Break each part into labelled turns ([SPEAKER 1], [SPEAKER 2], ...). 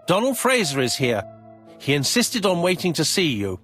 [SPEAKER 1] Donald Fraser is here. He insisted on waiting to see you.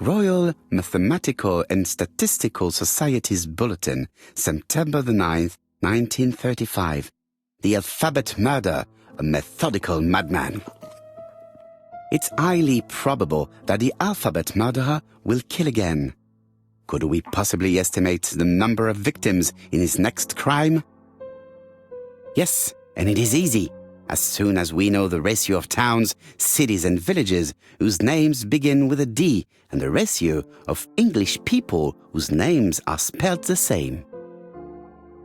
[SPEAKER 2] Royal Mathematical and Statistical Society's Bulletin, September the 9th, 1935. The Alphabet Murder, a methodical madman. It's highly probable that the alphabet murderer will kill again. Could we possibly estimate the number of victims in his next crime? Yes, and it is easy. As soon as we know the ratio of towns, cities and villages whose names begin with a D and the ratio of English people whose names are spelled the same.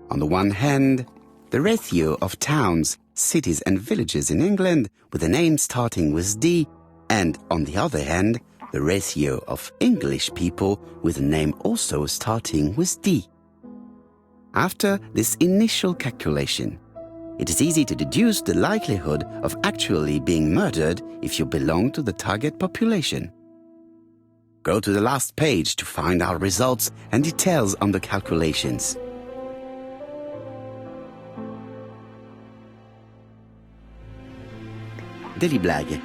[SPEAKER 2] On the one hand, the ratio of towns, cities and villages in England with a name starting with D, and on the other hand, the ratio of English people with a name also starting with D. After this initial calculation, it is easy to deduce the likelihood of actually being murdered if you belong to the target population. Go to the last page to find our results and details on the calculations. Daily Blag,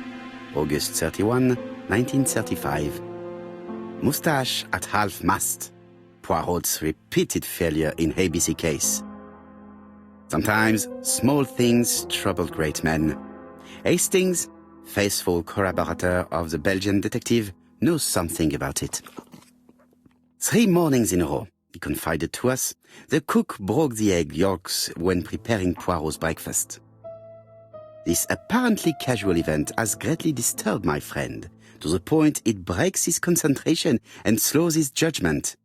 [SPEAKER 2] August 31, 1935. Moustache at half-mast. Poirot's repeated failure in ABC case. Sometimes small things trouble great men. Hastings, faithful collaborator of the Belgian detective, knows something about it. 3 mornings in a row, he confided to us, the cook broke the egg yolks when preparing Poirot's breakfast. This apparently casual event has greatly disturbed my friend, to the point it breaks his concentration and slows his judgment.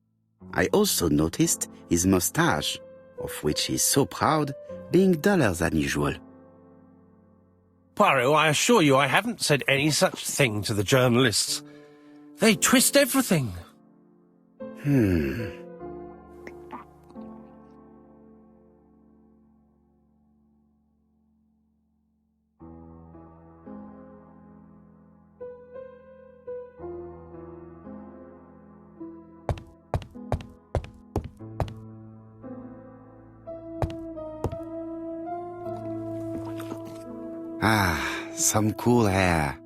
[SPEAKER 2] I also noticed his moustache, of which he is so proud, being duller than usual.
[SPEAKER 1] Poirot, I assure you I haven't said any such thing to the journalists. They twist everything.
[SPEAKER 2] Ah, some cool air.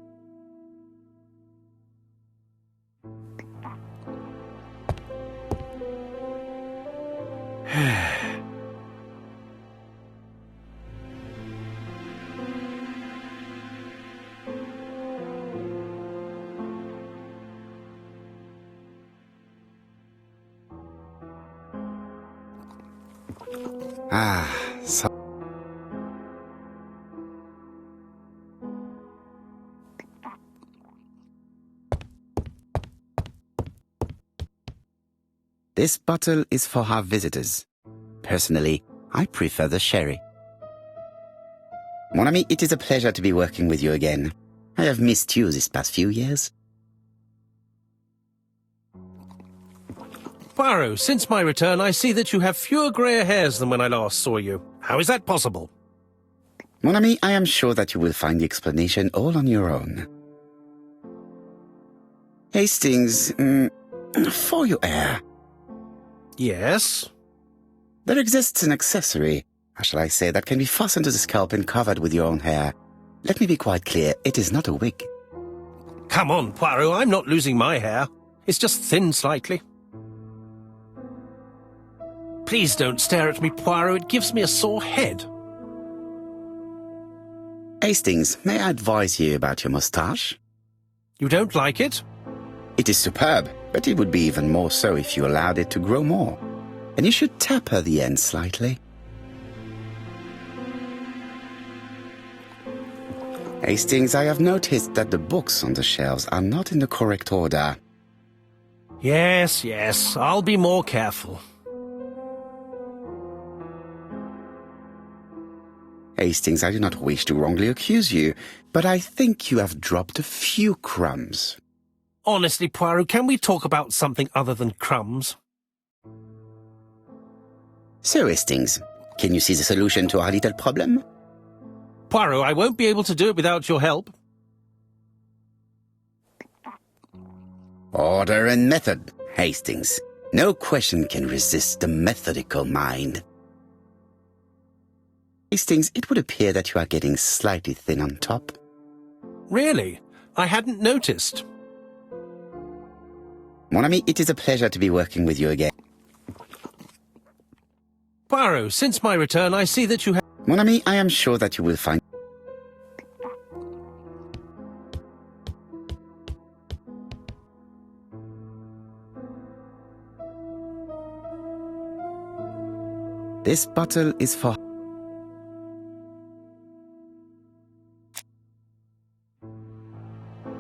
[SPEAKER 2] This bottle is for our visitors. Personally, I prefer the sherry. Mon ami, it is a pleasure to be working with you again. I have missed you this past few years.
[SPEAKER 1] Poirot, since my return, I see that you have fewer grey hairs than when I last saw you. How is that possible?
[SPEAKER 2] Mon ami, I am sure that you will find the explanation all on your own. Hastings, for your hair.
[SPEAKER 1] Yes?
[SPEAKER 2] There exists an accessory, how shall I say, that can be fastened to the scalp and covered with your own hair. Let me be quite clear, it is not a wig.
[SPEAKER 1] Come on, Poirot, I'm not losing my hair. It's just thin slightly. Please don't stare at me, Poirot. It gives me a sore head.
[SPEAKER 2] Hastings, may I advise you about your moustache?
[SPEAKER 1] You don't like it?
[SPEAKER 2] It is superb, but it would be even more so if you allowed it to grow more. And you should taper the end slightly. Hastings, I have noticed that the books on the shelves are not in the correct order.
[SPEAKER 1] Yes, yes, I'll be more careful.
[SPEAKER 2] Hastings, I do not wish to wrongly accuse you, but I think you have dropped a few crumbs.
[SPEAKER 1] Honestly, Poirot, can we talk about something other than crumbs?
[SPEAKER 2] So, Hastings, can you see the solution to our little problem?
[SPEAKER 1] Poirot, I won't be able to do it without your help.
[SPEAKER 2] Order and method, Hastings. No question can resist the methodical mind. Hastings, it would appear that you are getting slightly thin on top.
[SPEAKER 1] Really? I hadn't noticed.
[SPEAKER 2] Mon ami, it is a pleasure to be working with you again.
[SPEAKER 1] Poirot, since my return, I see that you have...
[SPEAKER 2] Mon ami, I am sure that you will find... This bottle is for...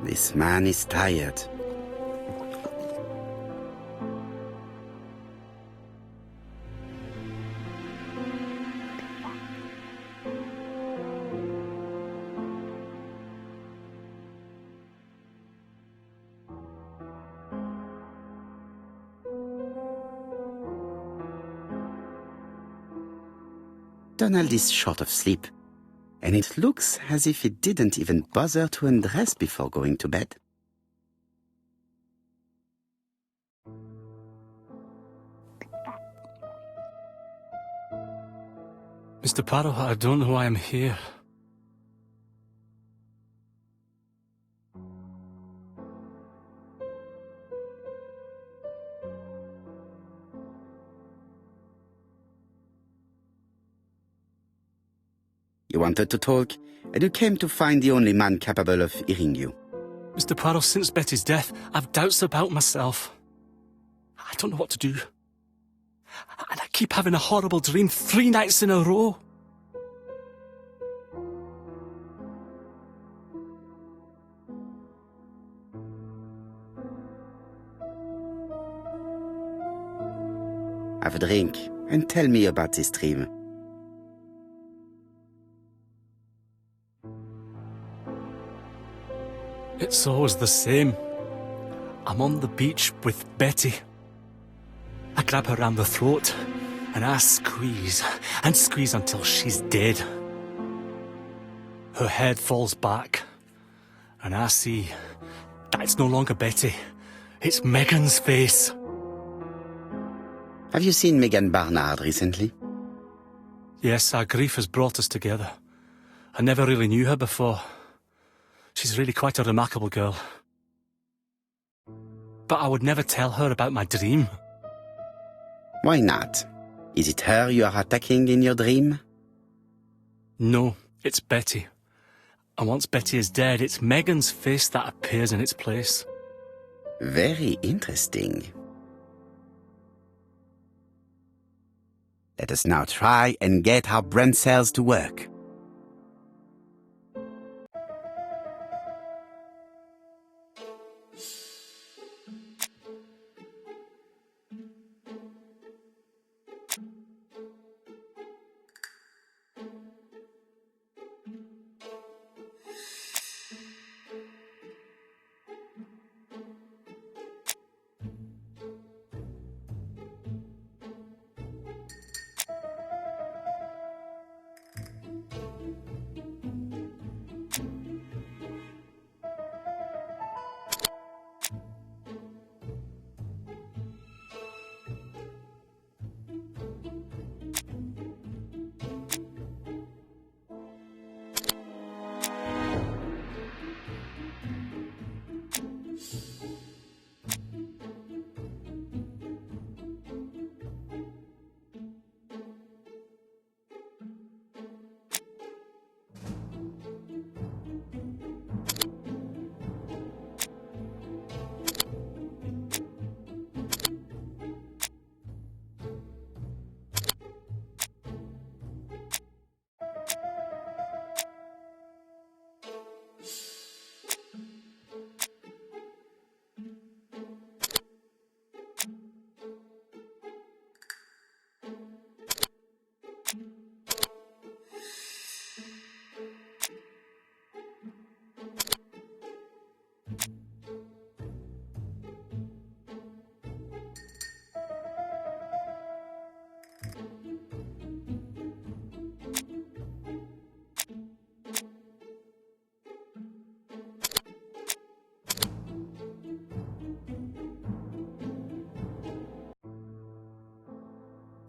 [SPEAKER 2] This man is tired. Donald is short of sleep, and it looks as if he didn't even bother to undress before going to bed.
[SPEAKER 3] Mr. Poirot, I don't know why I'm here.
[SPEAKER 2] You wanted to talk, and you came to find the only man capable of hearing you.
[SPEAKER 3] Mr. Poirot, since Betty's death, I've doubts about myself. I don't know what to do. And I keep having a horrible dream 3 nights in a row.
[SPEAKER 2] Have a drink, and tell me about this dream.
[SPEAKER 3] It's always the same. I'm on the beach with Betty. I grab her round the throat, and I squeeze, and squeeze until she's dead. Her head falls back, and I see that it's no longer Betty. It's Megan's face.
[SPEAKER 2] Have you seen Megan Barnard recently?
[SPEAKER 3] Yes, our grief has brought us together. I never really knew her before. She's really quite a remarkable girl. But I would never tell her about my dream.
[SPEAKER 2] Why not? Is it her you are attacking in your dream?
[SPEAKER 3] No, it's Betty. And once Betty is dead, it's Megan's face that appears in its place.
[SPEAKER 2] Very interesting. Let us now try and get our brain cells to work.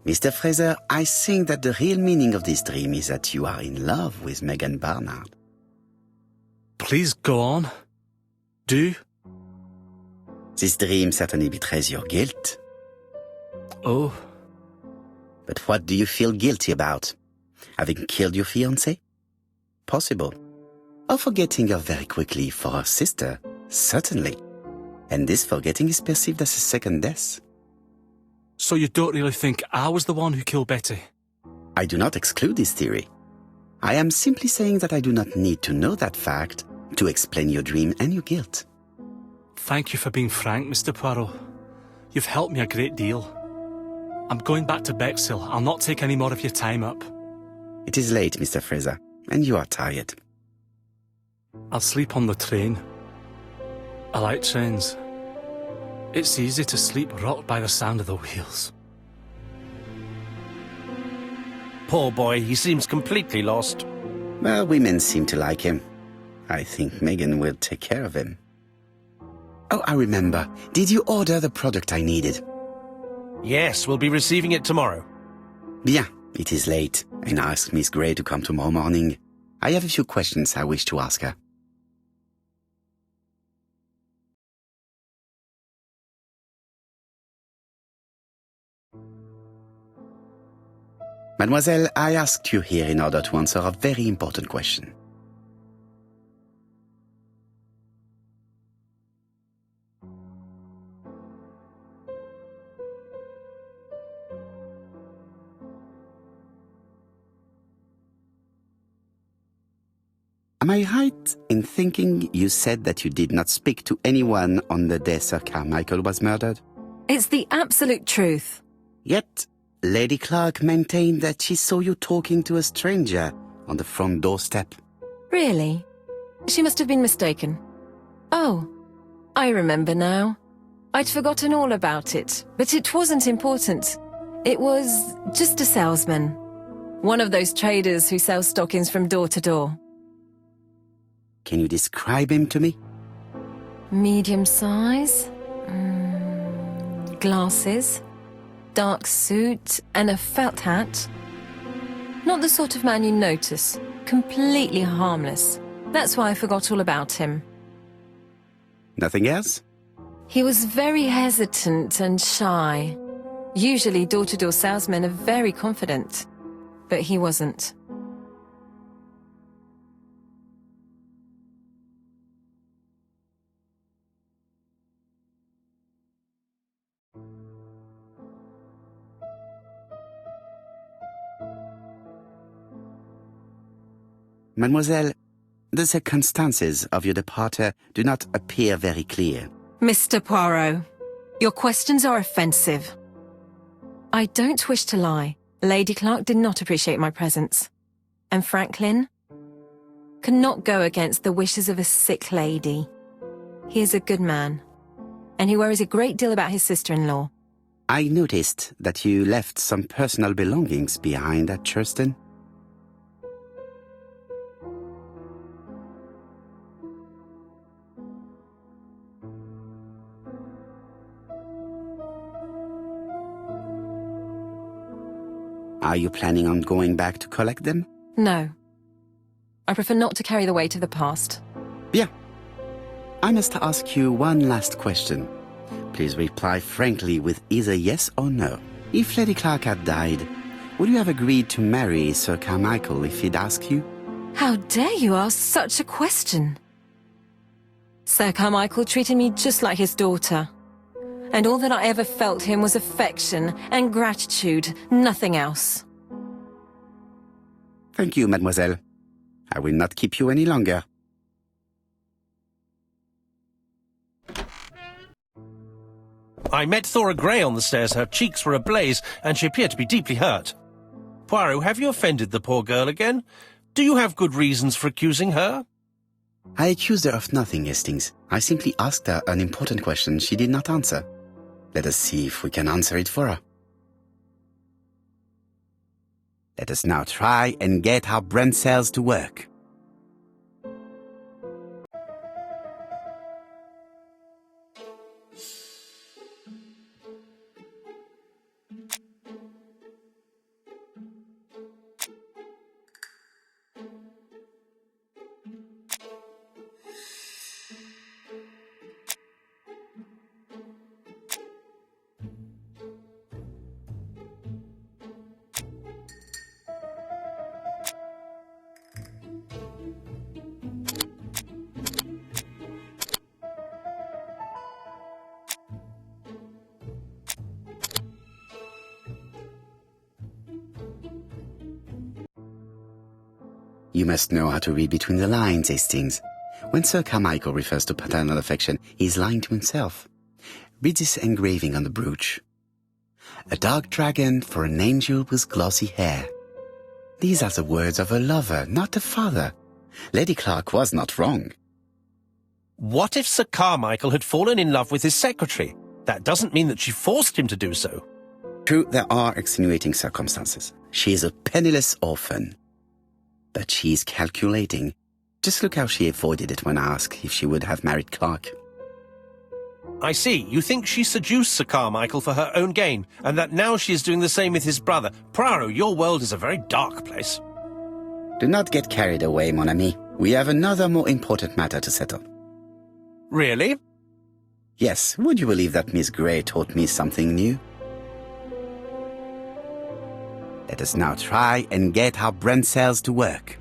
[SPEAKER 2] Mr. Fraser, I think that the real meaning of this dream is that you are in love with Megan Barnard.
[SPEAKER 3] Please go on. Do.
[SPEAKER 2] This dream certainly betrays your guilt.
[SPEAKER 3] Oh.
[SPEAKER 2] But what do you feel guilty about? Having killed your fiancé? Possible. Or forgetting her very quickly for her sister? Certainly. And this forgetting is perceived as a second death.
[SPEAKER 3] So you don't really think I was the one who killed Betty?
[SPEAKER 2] I do not exclude this theory. I am simply saying that I do not need to know that fact to explain your dream and your guilt.
[SPEAKER 3] Thank you for being frank, Mr. Poirot. You've helped me a great deal. I'm going back to Bexhill. I'll not take any more of your time up.
[SPEAKER 2] It is late, Mr. Fraser, and you are tired.
[SPEAKER 3] I'll sleep on the train. I like trains. It's easy to sleep rocked by the sound of the wheels.
[SPEAKER 1] Poor boy, he seems completely lost.
[SPEAKER 2] Well, women seem to like him. I think Megan will take care of him. Oh, I remember. Did you order the product I needed?
[SPEAKER 1] Yes, we'll be receiving it tomorrow.
[SPEAKER 2] Bien, it is late, and I asked Miss Gray to come tomorrow morning. I have a few questions I wish to ask her. Mademoiselle, I asked you here in order to answer a very important question. Am I right in thinking you said that you did not speak to anyone on the day Sir Carmichael was murdered?
[SPEAKER 4] It's the absolute truth.
[SPEAKER 2] Yet, Lady Clark maintained that she saw you talking to a stranger on the front doorstep.
[SPEAKER 4] Really? She must have been mistaken. Oh, I remember now. I'd forgotten all about it, but it wasn't important. It was just a salesman. One of those traders who sell stockings from door to door.
[SPEAKER 2] Can you describe him to me?
[SPEAKER 4] Medium size, glasses, dark suit and a felt hat. Not the sort of man you notice. Completely harmless. That's why I forgot all about him.
[SPEAKER 2] Nothing else?
[SPEAKER 4] He was very hesitant and shy. Usually door-to-door salesmen are very confident, but he wasn't.
[SPEAKER 2] Mademoiselle, the circumstances of your departure do not appear very clear.
[SPEAKER 4] Mr. Poirot, your questions are offensive. I don't wish to lie. Lady Clark did not appreciate my presence. And Franklin cannot go against the wishes of a sick lady. He is a good man, and he worries a great deal about his sister-in-law.
[SPEAKER 2] I noticed that you left some personal belongings behind at Churston. Are you planning on going back to collect them?
[SPEAKER 4] No. I prefer not to carry the weight of the past.
[SPEAKER 2] Bien. I must ask you one last question. Please reply frankly with either yes or no. If Lady Clark had died, would you have agreed to marry Sir Carmichael if he'd asked you?
[SPEAKER 4] How dare you ask such a question? Sir Carmichael treated me just like his daughter. And all that I ever felt him was affection and gratitude, nothing else.
[SPEAKER 2] Thank you, mademoiselle. I will not keep you any longer.
[SPEAKER 1] I met Thora Grey on the stairs. Her cheeks were ablaze, and she appeared to be deeply hurt. Poirot, have you offended the poor girl again? Do you have good reasons for accusing her?
[SPEAKER 2] I accused her of nothing, Hastings. I simply asked her an important question she did not answer. Let us see if we can answer it for her. Let us now try and get our brain cells to work. You must know how to read between the lines, Hastings. When Sir Carmichael refers to paternal affection, he's lying to himself. Read this engraving on the brooch. A dark dragon for an angel with glossy hair. These are the words of a lover, not a father. Lady Clark was not wrong.
[SPEAKER 1] What if Sir Carmichael had fallen in love with his secretary? That doesn't mean that she forced him to do so.
[SPEAKER 2] True, there are extenuating circumstances. She is a penniless orphan. But she is calculating. Just look how she avoided it when asked if she would have married Clark.
[SPEAKER 1] I see. You think she seduced Sir Carmichael for her own gain, and that now she is doing the same with his brother. Poirot, your world is a very dark place.
[SPEAKER 2] Do not get carried away, mon ami. We have another more important matter to settle.
[SPEAKER 1] Really?
[SPEAKER 2] Yes, would you believe that Miss Grey taught me something new? Let us now try and get our brain cells to work.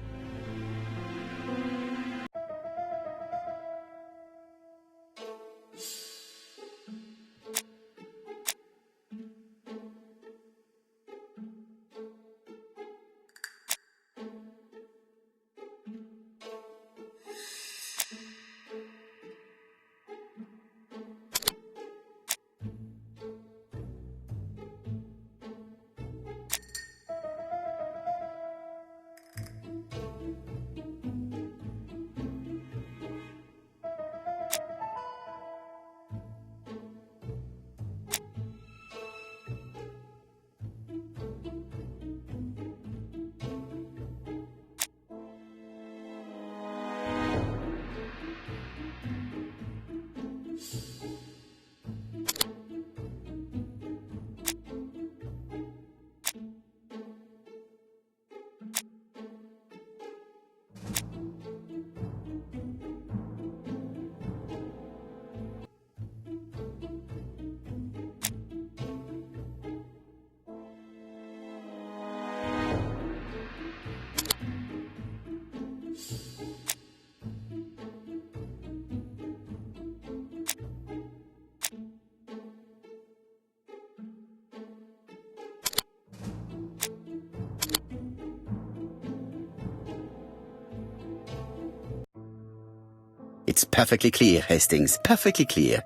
[SPEAKER 2] It's perfectly clear, Hastings, perfectly clear.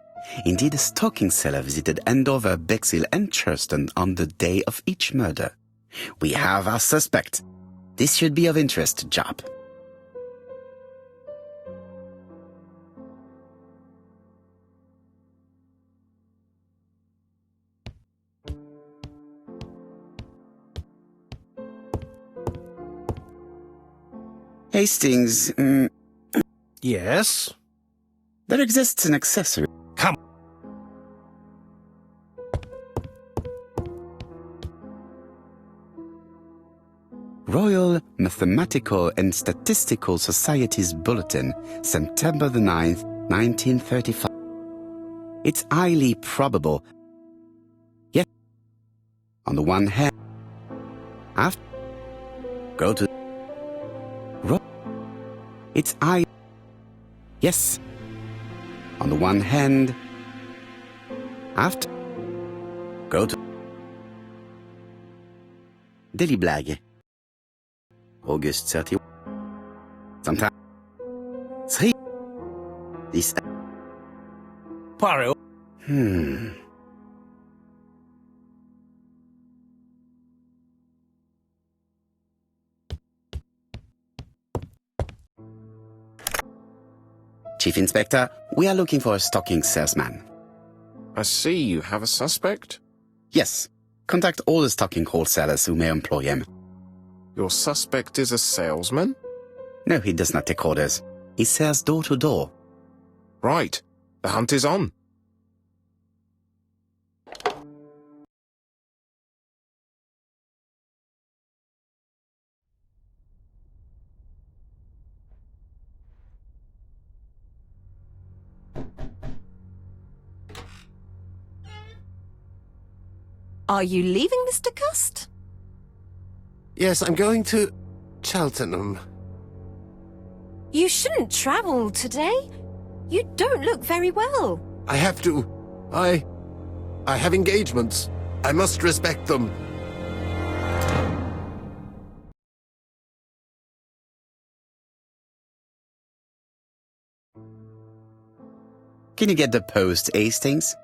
[SPEAKER 2] Indeed, a stocking seller visited Andover, Bexhill and Churston on the day of each murder. We have our suspect. This should be of interest to Job. Hastings,
[SPEAKER 1] Yes?
[SPEAKER 2] there exists an accessory.
[SPEAKER 1] Come.
[SPEAKER 2] Royal Mathematical and Statistical Society's Bulletin, September the 9th, 1935. It's highly probable. Yes. On the one hand, after go to it's I. Yes. On the one hand, after go to Daily Blag. August 31. Sometimes 3. This.
[SPEAKER 1] Poirot.
[SPEAKER 2] Chief Inspector, we are looking for a stocking salesman.
[SPEAKER 5] I see you have a suspect.
[SPEAKER 2] Yes. Contact all the stocking wholesalers who may employ him.
[SPEAKER 5] Your suspect is a salesman?
[SPEAKER 2] No, he does not take orders. He sells door to door.
[SPEAKER 5] Right. The hunt is on.
[SPEAKER 4] Are you leaving, Mr. Cust?
[SPEAKER 6] Yes, I'm going to Cheltenham.
[SPEAKER 4] You shouldn't travel today. You don't look very well.
[SPEAKER 6] I have to. I have engagements. I must respect them.
[SPEAKER 2] Can you get the post, Hastings?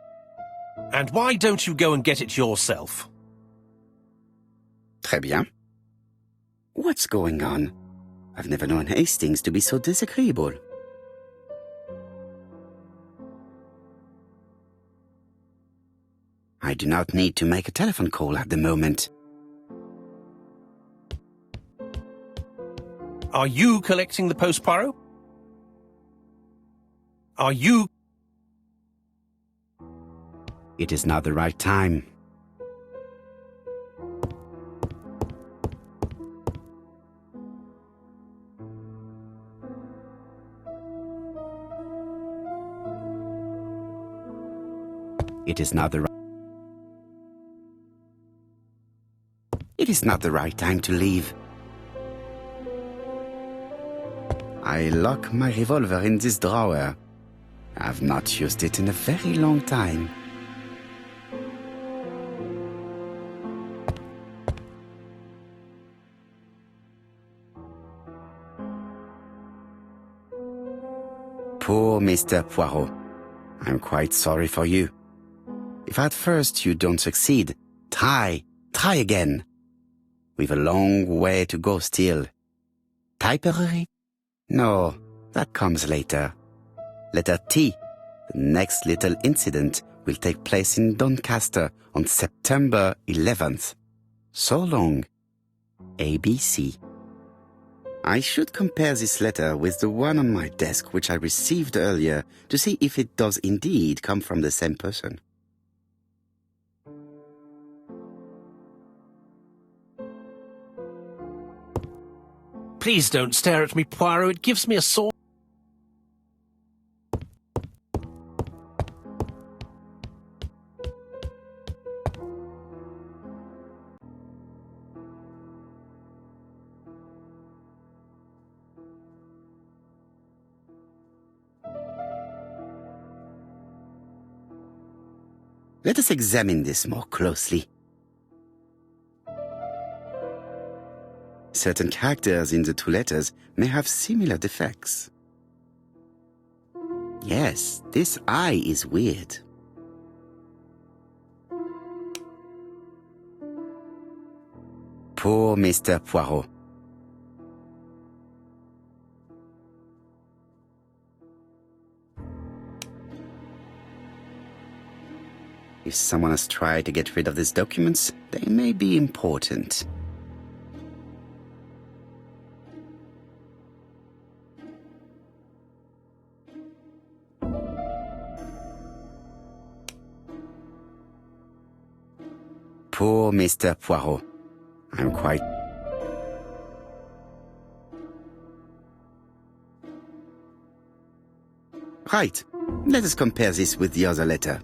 [SPEAKER 1] And why don't you go and get it yourself?
[SPEAKER 2] Très bien. What's going on? I've never known Hastings to be so disagreeable. I do not need to make a telephone call at the moment.
[SPEAKER 1] Are you collecting the post, Poirot? Are you...
[SPEAKER 2] It is not the right time. It is not the right... It is not the right time to leave. I lock my revolver in this drawer. I've not used it in a very long time. Poor Mr. Poirot. I'm quite sorry for you. If at first you don't succeed, try again. We've a long way to go still. Typery? No, that comes later. Letter T. The next little incident will take place in Doncaster on September 11th. So long. ABC. I should compare this letter with the one on my desk which I received earlier to see if it does indeed come from the same person.
[SPEAKER 1] Please don't stare at me, Poirot. It gives me a sore...
[SPEAKER 2] Let us examine this more closely. Certain characters in the two letters may have similar defects. Yes, this I is weird. Poor Mr. Poirot. If someone has tried to get rid of these documents, they may be important. Poor Mr. Poirot. I'm quite... Right. Let us compare this with the other letter.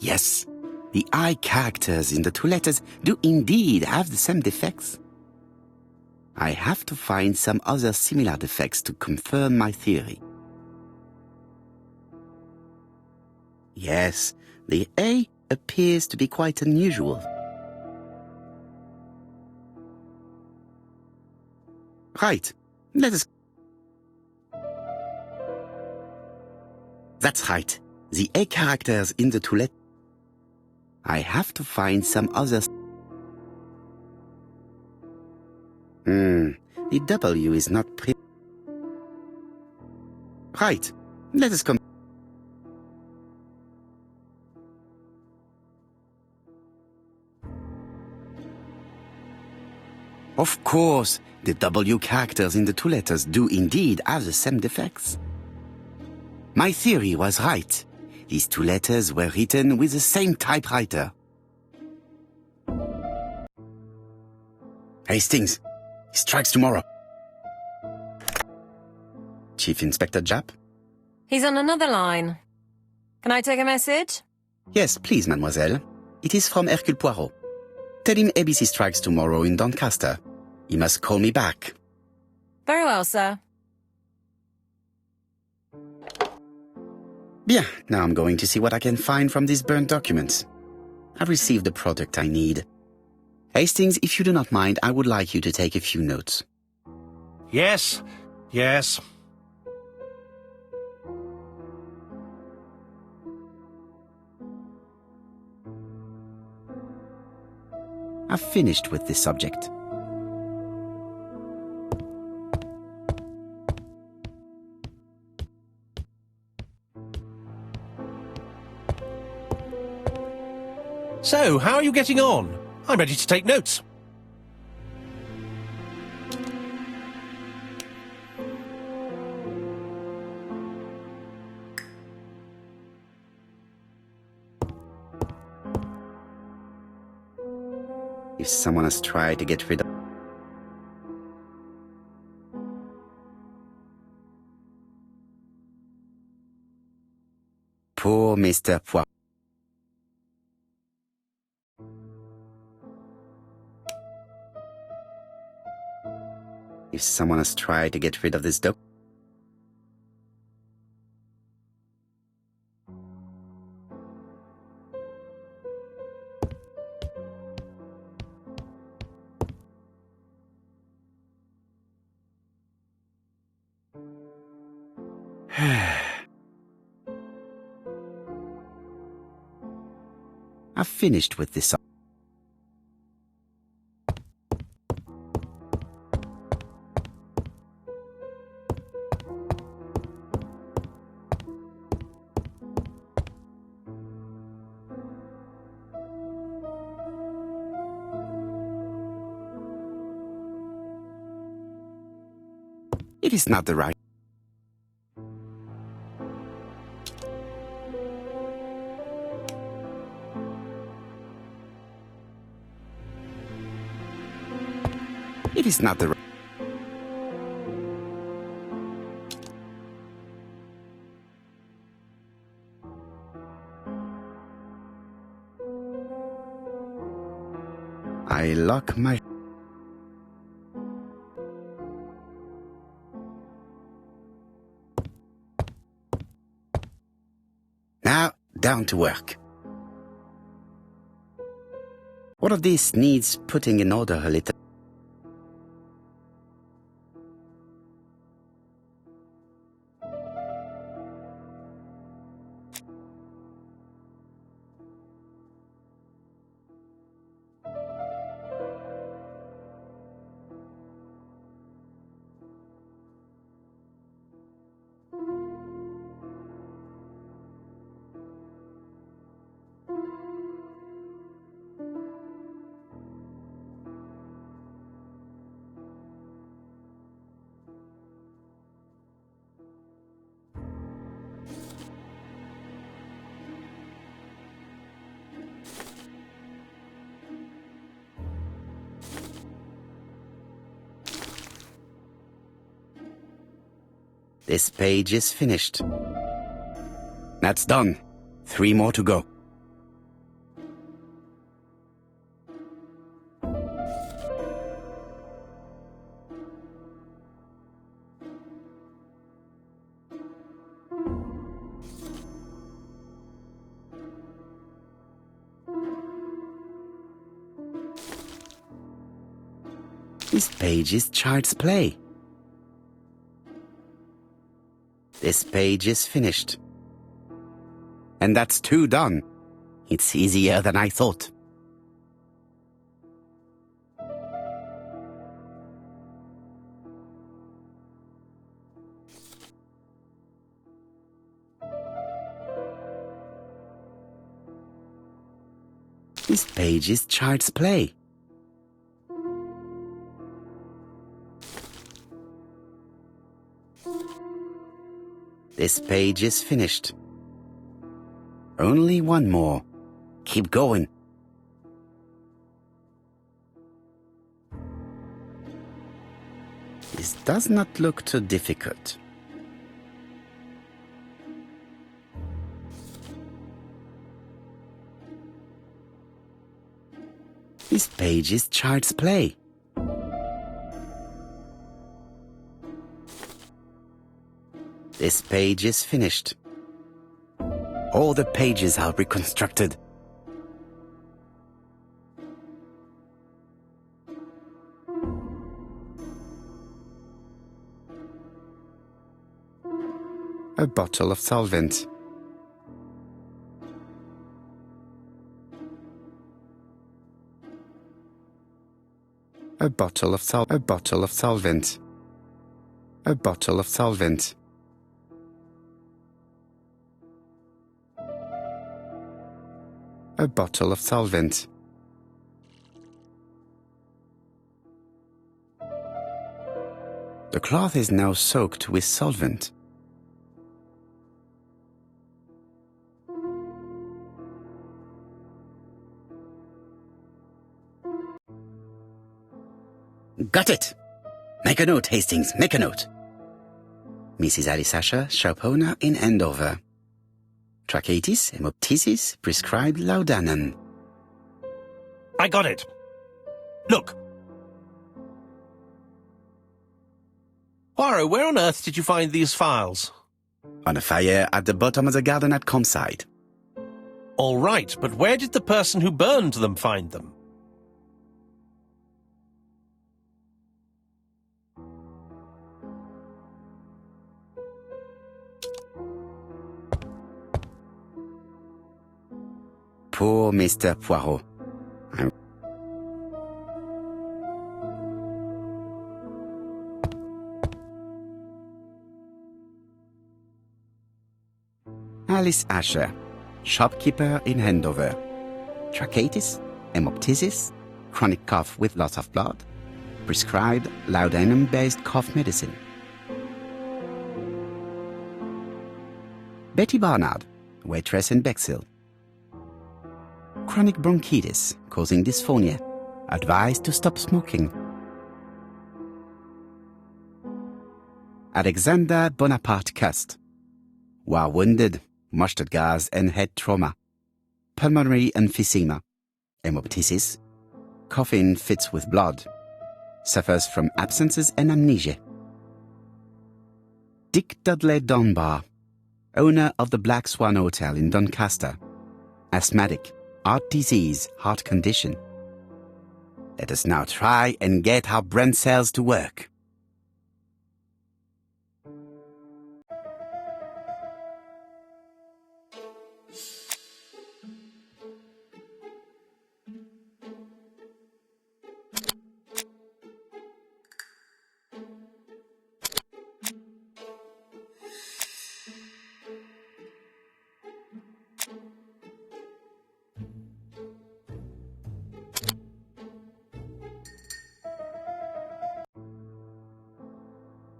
[SPEAKER 2] Yes, the I characters in the two letters do indeed have the same defects. I have to find some other similar defects to confirm my theory. Yes, the A appears to be quite unusual. Right, let us... That's right, the A characters in the two letters... I have to find some others. The W is not Right, let us come. Of course, the W characters in the two letters do indeed have the same defects. My theory was right. These two letters were written with the same typewriter. Hastings, he strikes tomorrow. Chief Inspector Japp?
[SPEAKER 4] He's on another line. Can I take a message?
[SPEAKER 2] Yes, please, mademoiselle. It is from Hercule Poirot. Tell him ABC strikes tomorrow in Doncaster. He must call me back.
[SPEAKER 4] Very well, sir.
[SPEAKER 2] Bien, now I'm going to see what I can find from these burnt documents. I've received the product I need. Hastings, if you do not mind, I would like you to take a few notes.
[SPEAKER 1] Yes, yes.
[SPEAKER 2] I've finished with this subject.
[SPEAKER 1] So, how are you getting on? I'm ready to take notes.
[SPEAKER 2] If someone has tried to get rid of... Poor Mr. Poirot. If someone has tried to get rid of this dog... I've finished with this. It is not the right. It is not the... I lock my... Now, down to work. What of this needs putting in order a little? This page is finished. That's done. 3 more to go. This page is Child's Play. This page is finished. And that's 2 done. It's easier than I thought. This page is Child's Play. This page is finished. Only 1 more. Keep going. This does not look too difficult. This page is Child's Play. This page is finished. All the pages are reconstructed. A bottle of solvent. A bottle of solvent. A bottle of solvent. A bottle of solvent. A bottle of solvent. The cloth is now soaked with solvent. Got it! Make a note, Hastings, make a note. Mrs. Alice Asher, shop owner in Andover. Tracheitis, hemoptysis, prescribed laudanum.
[SPEAKER 1] I got it. Look. Poirot, where on earth did you find these files?
[SPEAKER 2] On a fire at the bottom of the garden at campsite.
[SPEAKER 1] All right, but where did the person who burned them find them?
[SPEAKER 2] Poor Mr. Poirot. Alice Asher, shopkeeper in Andover. Tracheitis, hemoptysis, chronic cough with loss of blood. Prescribed laudanum-based cough medicine. Betty Barnard, waitress in Bexhill. Chronic bronchitis causing dysphonia. Advised to stop smoking. Alexander Bonaparte Cust. War wounded, mustard gas and head trauma. Pulmonary emphysema. Hemoptysis. Coughing fits with blood. Suffers from absences and amnesia. Dick Dudley Dunbar, owner of the Black Swan Hotel in Doncaster. Asthmatic. Heart disease, heart condition. Let us now try and get our brain cells to work.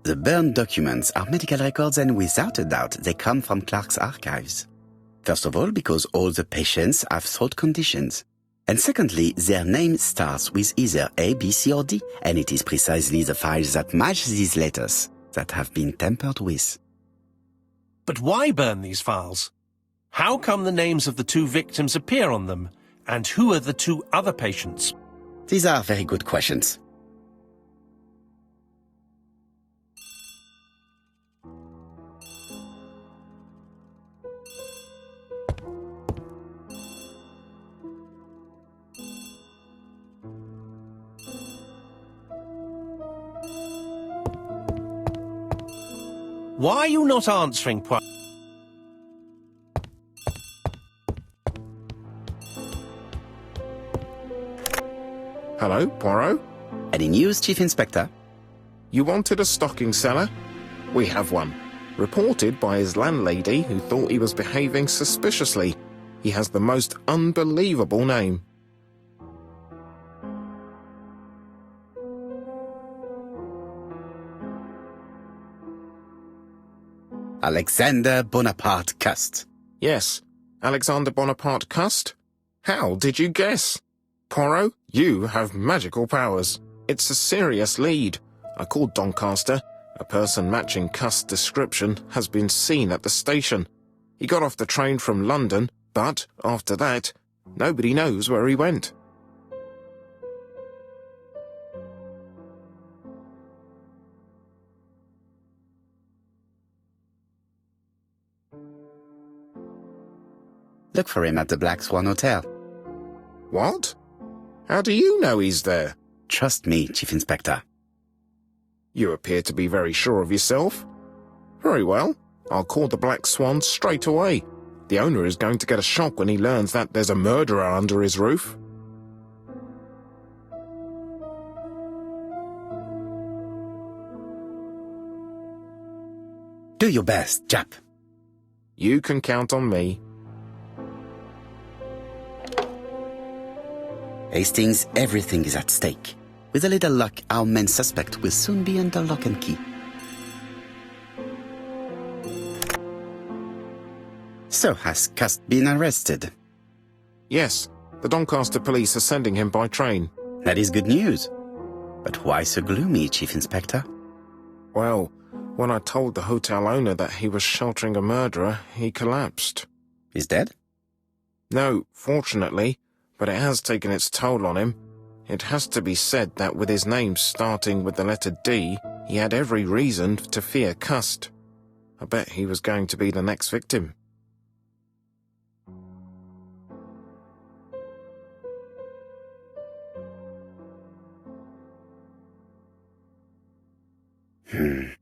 [SPEAKER 2] The burned documents are medical records, and without a doubt they come from Clark's archives. First of all, because all the patients have throat conditions. And secondly, their name starts with either A, B, C or D, and it is precisely the files that match these letters that have been tampered with.
[SPEAKER 1] But why burn these files? How come the names of the two victims appear on them? And who are the two other patients?
[SPEAKER 2] These are very good questions.
[SPEAKER 1] Why are you not answering, Poirot?
[SPEAKER 5] Hello, Poirot?
[SPEAKER 2] Any news, Chief Inspector?
[SPEAKER 5] You wanted a stocking seller? We have one. Reported by his landlady, who thought he was behaving suspiciously. He has the most unbelievable name.
[SPEAKER 2] Alexander Bonaparte Cust.
[SPEAKER 5] Yes, Alexander Bonaparte Cust? How did you guess? Poirot, you have magical powers. It's a serious lead. I called Doncaster. A person matching Cust's description has been seen at the station. He got off the train from London, but after that, nobody knows where he went.
[SPEAKER 2] Look for him at the Black Swan Hotel.
[SPEAKER 5] What? How do you know he's there?
[SPEAKER 2] Trust me, Chief Inspector.
[SPEAKER 5] You appear to be very sure of yourself. Very well. I'll call the Black Swan straight away. The owner is going to get a shock when he learns that there's a murderer under his roof.
[SPEAKER 2] Do your best, chap.
[SPEAKER 5] You can count on me.
[SPEAKER 2] Hastings, everything is at stake. With a little luck, our main suspect will soon be under lock and key. So, has Cust been arrested?
[SPEAKER 5] Yes, the Doncaster police are sending him by train.
[SPEAKER 2] That is good news. But why so gloomy, Chief Inspector?
[SPEAKER 5] Well, when I told the hotel owner that he was sheltering a murderer, he collapsed.
[SPEAKER 2] He's dead?
[SPEAKER 5] No, fortunately, but it has taken its toll on him. It has to be said that with his name starting with the letter D, he had every reason to fear Cust. I bet he was going to be the next victim.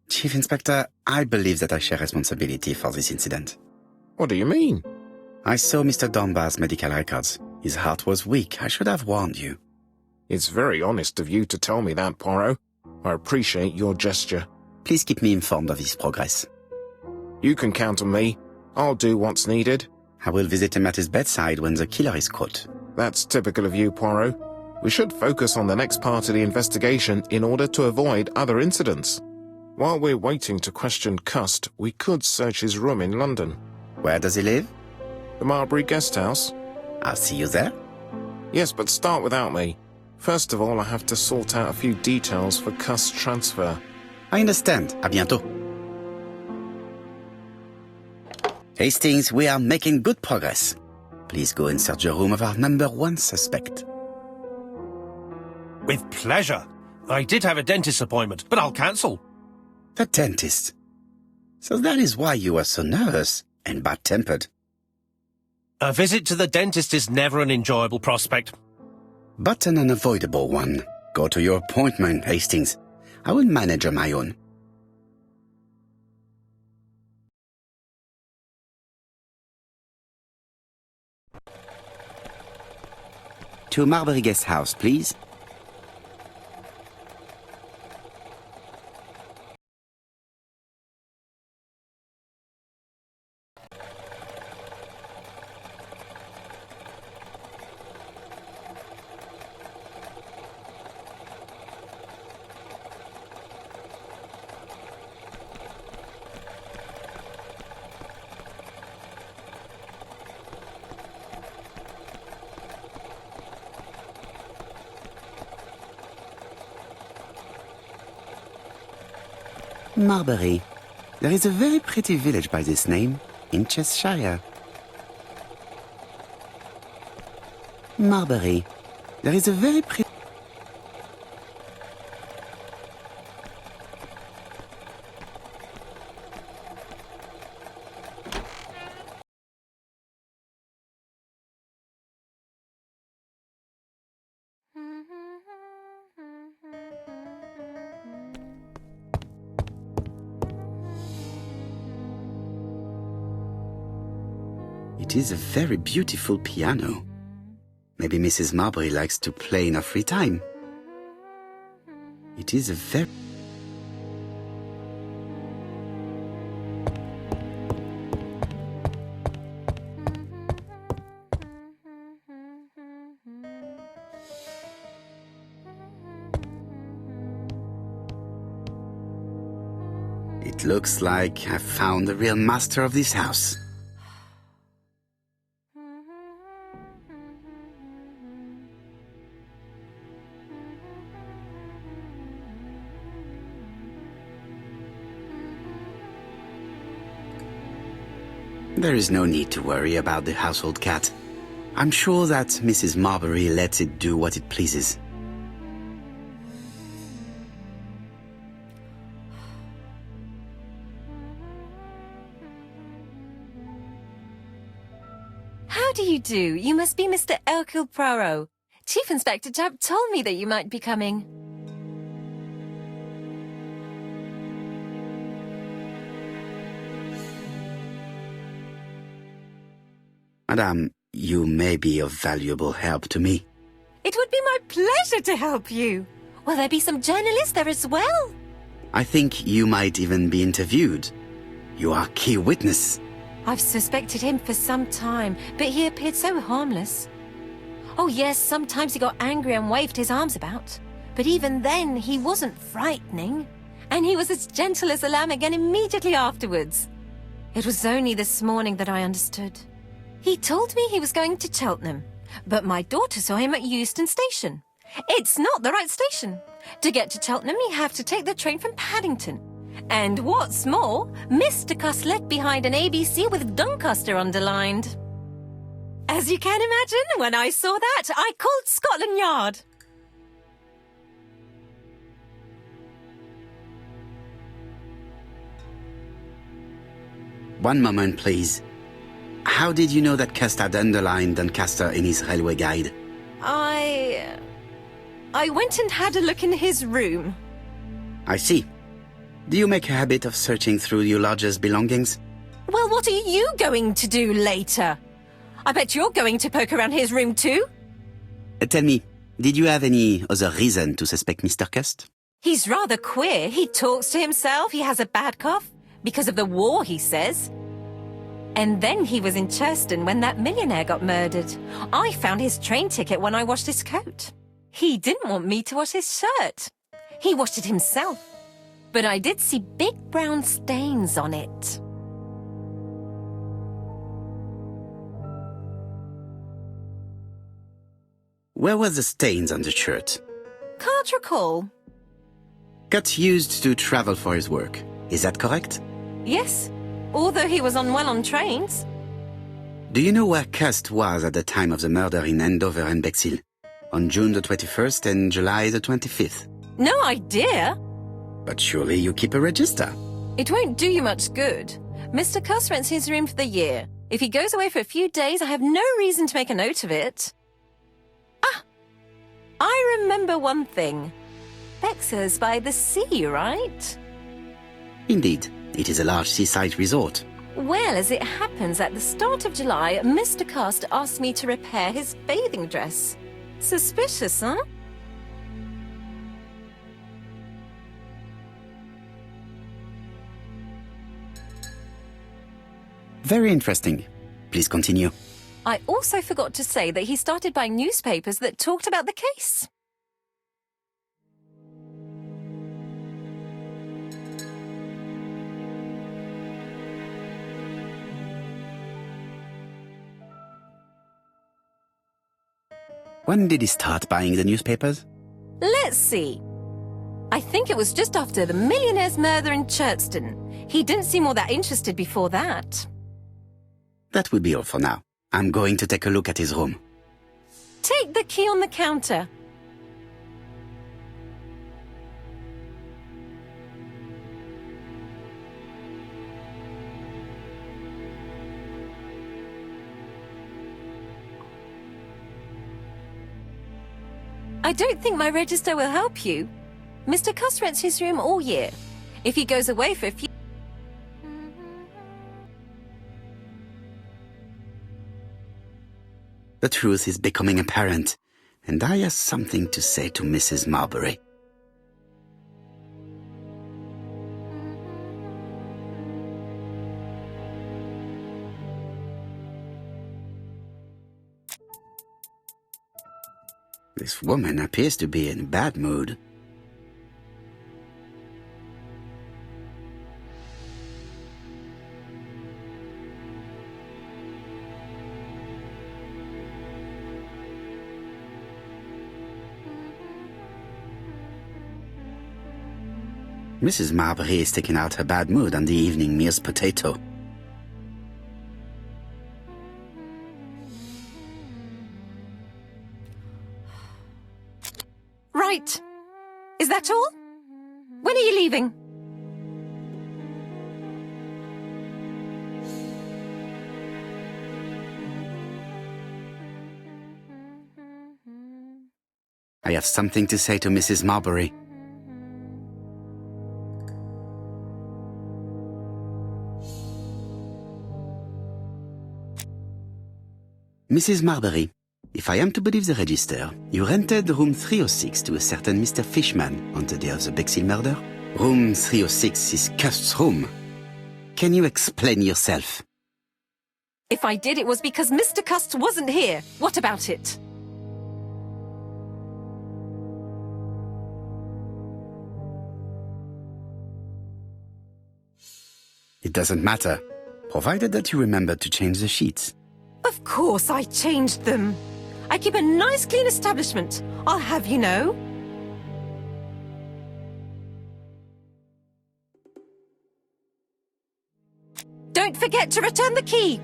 [SPEAKER 2] Chief Inspector, I believe that I share responsibility for this incident.
[SPEAKER 5] What do you mean?
[SPEAKER 2] I saw Mr. Dunbar's medical records. His heart was weak. I should have warned you.
[SPEAKER 5] It's very honest of you to tell me that, Poirot. I appreciate your gesture.
[SPEAKER 2] Please keep me informed of his progress.
[SPEAKER 5] You can count on me. I'll do what's needed.
[SPEAKER 2] I will visit him at his bedside when the killer is caught.
[SPEAKER 5] That's typical of you, Poirot. We should focus on the next part of the investigation in order to avoid other incidents. While we're waiting to question Cust, we could search his room in London.
[SPEAKER 2] Where does he live?
[SPEAKER 5] The Marbury Guest House?
[SPEAKER 2] I'll see you there.
[SPEAKER 5] Yes, but start without me. First of all, I have to sort out a few details for Cust's transfer.
[SPEAKER 2] I understand. À bientôt. Hastings, we are making good progress. Please go and search the room of our #1 suspect.
[SPEAKER 1] With pleasure. I did have a dentist appointment, but I'll cancel.
[SPEAKER 2] The dentist. So that is why you were so nervous and bad-tempered.
[SPEAKER 1] A visit to the dentist is never an enjoyable prospect.
[SPEAKER 2] But an unavoidable one. Go to your appointment, Hastings. I will manage on my own. To Marbury Guest House, please. Marbury. There is a very pretty village by this name, in Cheshire. Marbury. There is a very pretty... It is a very beautiful piano. Maybe Mrs. Marbury likes to play in her free time. It is a very... It looks like I've found the real master of this house. There is no need to worry about the household cat. I'm sure that Mrs. Marbury lets it do what it pleases.
[SPEAKER 4] How do you do? You must be Mr. Hercule Poirot. Chief Inspector Tapp told me that you might be coming.
[SPEAKER 2] Madame, you may be of valuable help to me.
[SPEAKER 4] It would be my pleasure to help you. Will there be some journalists there as well?
[SPEAKER 2] I think you might even be interviewed. You are key witness.
[SPEAKER 4] I've suspected him for some time, but he appeared so harmless. Oh yes, sometimes he got angry and waved his arms about. But even then, he wasn't frightening. And he was as gentle as a lamb again immediately afterwards. It was only this morning that I understood. He told me he was going to Cheltenham, but my daughter saw him at Euston Station. It's not the right station. To get to Cheltenham, you have to take the train from Paddington. And what's more, Mr. Cuss left behind an ABC with Doncaster underlined. As you can imagine, when I saw that, I called Scotland Yard.
[SPEAKER 2] One moment, please. How did you know that Cuss had underlined Doncaster in his railway guide?
[SPEAKER 4] I went and had a look in his room.
[SPEAKER 2] I see. Do you make a habit of searching through your lodger's belongings?
[SPEAKER 4] Well, what are you going to do later? I bet you're going to poke around his room too.
[SPEAKER 2] Tell me, did you have any other reason to suspect Mr. Cuss?
[SPEAKER 4] He's rather queer. He talks to himself. He has a bad cough. Because of the war, he says. And then he was in Churston when that millionaire got murdered. I found his train ticket when I washed his coat. He didn't want me to wash his shirt. He washed it himself. But I did see big brown stains on it.
[SPEAKER 2] Where were the stains on the shirt?
[SPEAKER 4] Can't recall.
[SPEAKER 2] Cuss used to travel for his work. Is that correct?
[SPEAKER 4] Yes, although he was unwell on trains.
[SPEAKER 2] Do you know where Cuss was at the time of the murder in Andover and Bexhill? On June the 21st and July the 25th?
[SPEAKER 4] No idea.
[SPEAKER 2] But surely you keep a register.
[SPEAKER 4] It won't do you much good. Mr. Cuss rents his room for the year. If he goes away for a few days, I have no reason to make a note of it. Ah! I remember one thing. Bexhill's by the sea, right?
[SPEAKER 2] Indeed, it is a large seaside resort.
[SPEAKER 4] Well, as it happens, at the start of July, Mr. Cuss asked me to repair his bathing dress. Suspicious, huh?
[SPEAKER 2] Very interesting. Please continue.
[SPEAKER 4] I also forgot to say that he started buying newspapers that talked about the case.
[SPEAKER 2] When did he start buying the newspapers?
[SPEAKER 4] Let's see. I think it was just after the millionaire's murder in Churston. He didn't seem all that interested before that.
[SPEAKER 2] That will be all for now. I'm going to take a look at his room.
[SPEAKER 4] Take the key on the counter. I don't think my register will help you. Mr. Cuss rents his room all year. If he goes away for a few...
[SPEAKER 2] The truth is becoming apparent, and I have something to say to Mrs. Marbury. This woman appears to be in a bad mood. Mrs. Marbury is taking out her bad mood on the evening meal's potato.
[SPEAKER 4] Right. Is that all? When are you leaving?
[SPEAKER 2] I have something to say to Mrs. Marbury. Mrs. Marbury, if I am to believe the register, you rented room 306 to a certain Mr. Fishman on the day of the Bexhill murder? Room 306 is Cuss's room. Can you explain yourself?
[SPEAKER 4] If I did, it was because Mr. Cust wasn't here. What about it?
[SPEAKER 2] It doesn't matter, provided that you remember to change the sheets.
[SPEAKER 4] Of course I changed them. I keep a nice clean establishment, I'll have you know. Don't forget to return the key.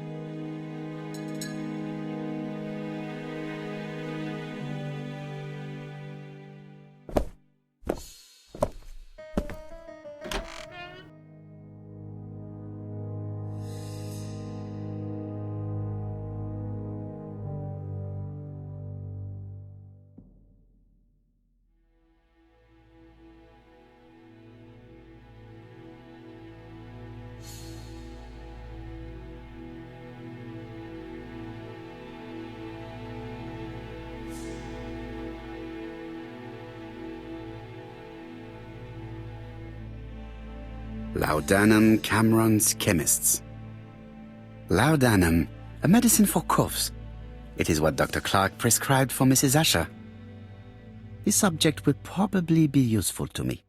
[SPEAKER 2] Laudanum Cameron's Chemists. Laudanum, a medicine for coughs. It is what Dr. Clark prescribed for Mrs. Asher. This subject would probably be useful to me.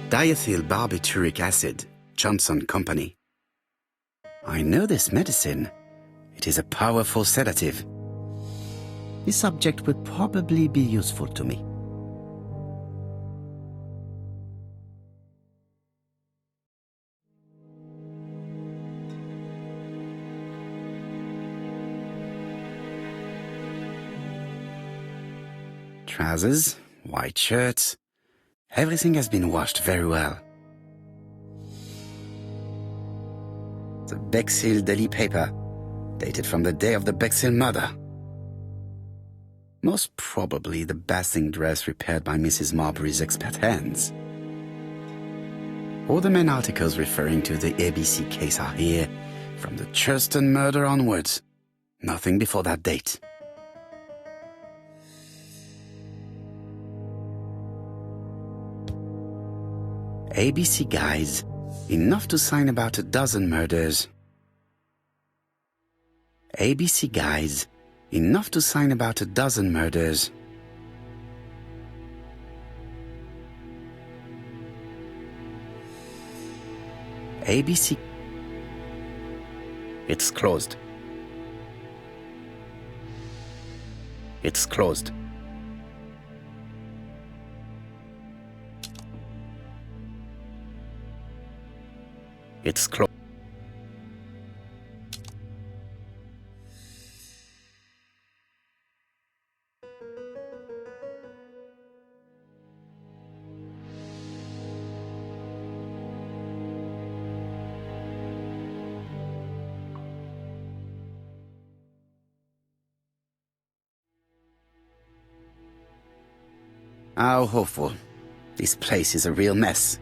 [SPEAKER 2] Diethyl barbituric acid, Johnson Company. I know this medicine. It is a powerful sedative. This subject would probably be useful to me. Trousers, white shirts. Everything has been washed very well. The Bexhill daily paper, dated from the day of the Bexhill murder. Most probably the bathing dress repaired by Mrs. Marbury's expert hands. All the main articles referring to the ABC case are here, from the Churston murder onwards. Nothing before that date. ABC guides, enough to sign about a dozen murders. ABC guides, enough to sign about a dozen murders. ABC. It's closed. It's closed. It's closed. How awful. This place is a real mess.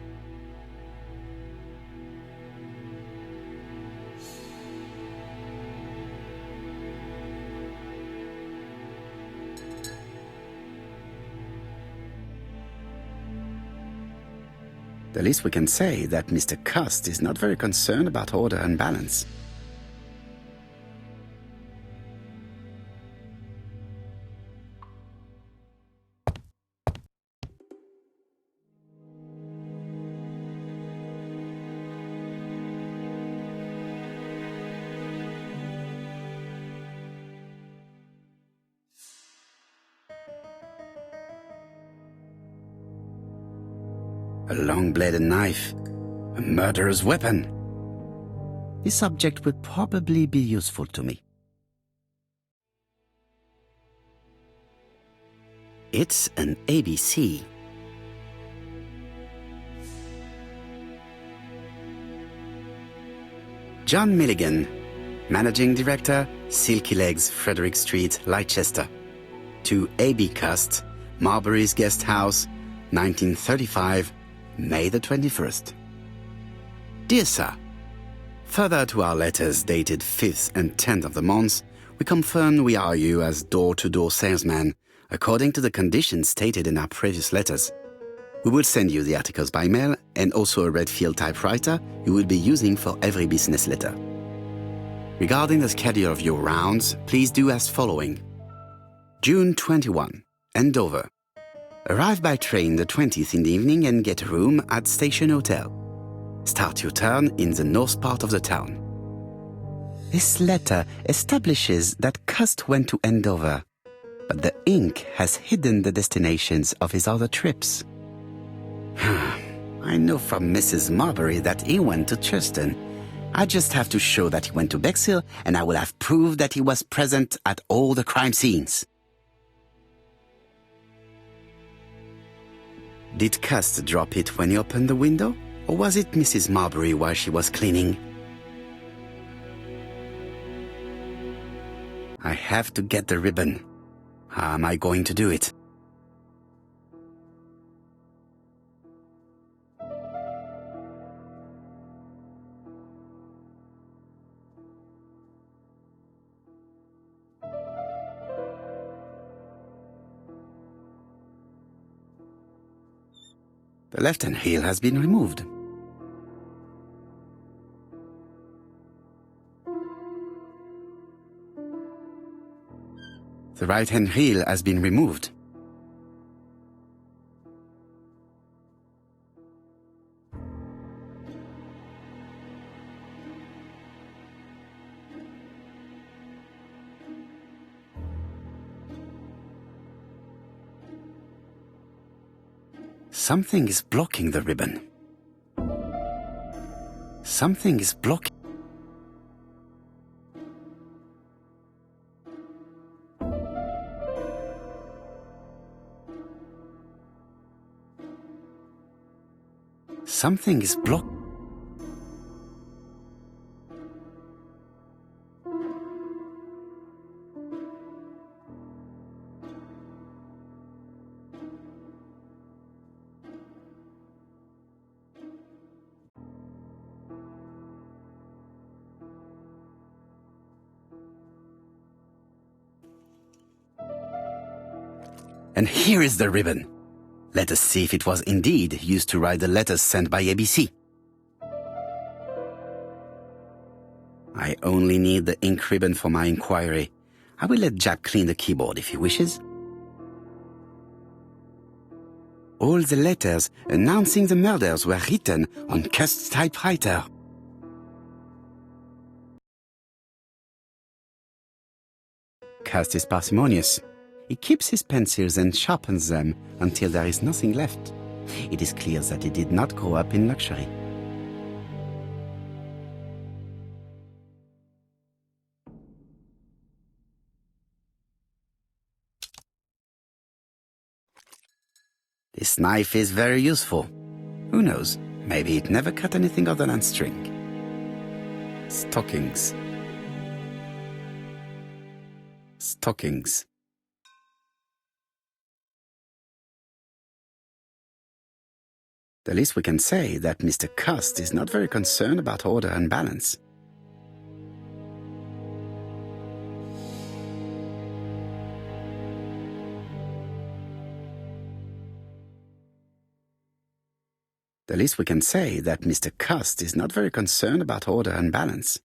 [SPEAKER 2] The least we can say that Mr. Cust is not very concerned about order and balance. A long-bladed knife, a murderer's weapon. This subject would probably be useful to me. It's an ABC. John Milligan, Managing Director, Silky Legs, Frederick Street, Leicester. To A.B. Cust, Marbury's Guest House, 1935, May the 21st. Dear Sir, further to our letters dated 5th and 10th of the month, We confirm we are you as door-to-door salesman, according to the conditions stated in our previous letters. We will send you the articles by mail and also a Redfield typewriter you will be using for every business letter. Regarding the schedule of your rounds, please do as following. June 21, Andover. Arrive by train the 20th in the evening and get a room at Station Hotel. Start your turn in the north part of the town. This letter establishes that Cust went to Andover, but the ink has hidden the destinations of his other trips. I know from Mrs. Marbury that he went to Churston. I just have to show that he went to Bexhill, and I will have proved that he was present at all the crime scenes. Did Cust drop it when he opened the window, or was it Mrs. Marbury while she was cleaning? I have to get the ribbon. How am I going to do it? The left-hand heel has been removed. The right-hand heel has been removed. Something is blocking the ribbon. Something is blocking. Something is blocked. And here is the ribbon. Let us see if it was indeed used to write the letters sent by ABC. I only need the ink ribbon for my inquiry. I will let Jack clean the keyboard if he wishes. All the letters announcing the murders were written on Cust's typewriter. Cust is parsimonious. He keeps his pencils and sharpens them until there is nothing left. It is clear that he did not grow up in luxury. This knife is very useful. Who knows, maybe it never cut anything other than string. Stockings. Stockings. The least we can say that Mr. Cust is not very concerned about order and balance. The least we can say that Mr. Cust is not very concerned about order and balance.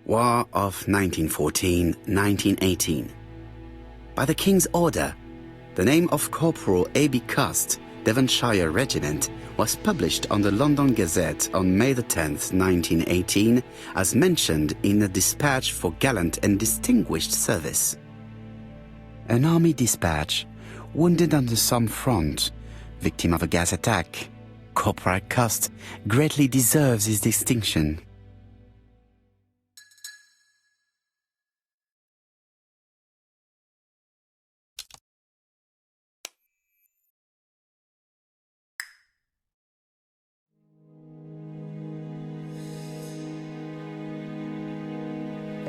[SPEAKER 2] War of 1914-1918. By the King's order, the name of Corporal A.B. Cust, Devonshire Regiment, was published on the London Gazette on May the 10th, 1918, as mentioned in a dispatch for gallant and distinguished service. An army dispatch, wounded on the Somme front, victim of a gas attack. Corporal Cust greatly deserves his distinction.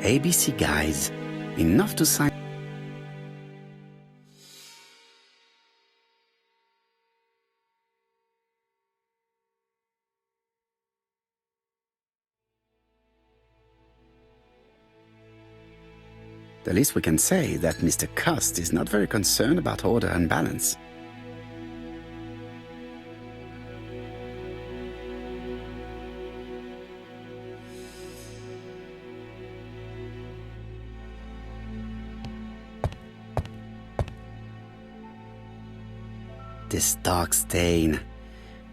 [SPEAKER 2] ABC guys, enough to sign. The least we can say is that Mr. Cust is not very concerned about order and balance. This dark stain.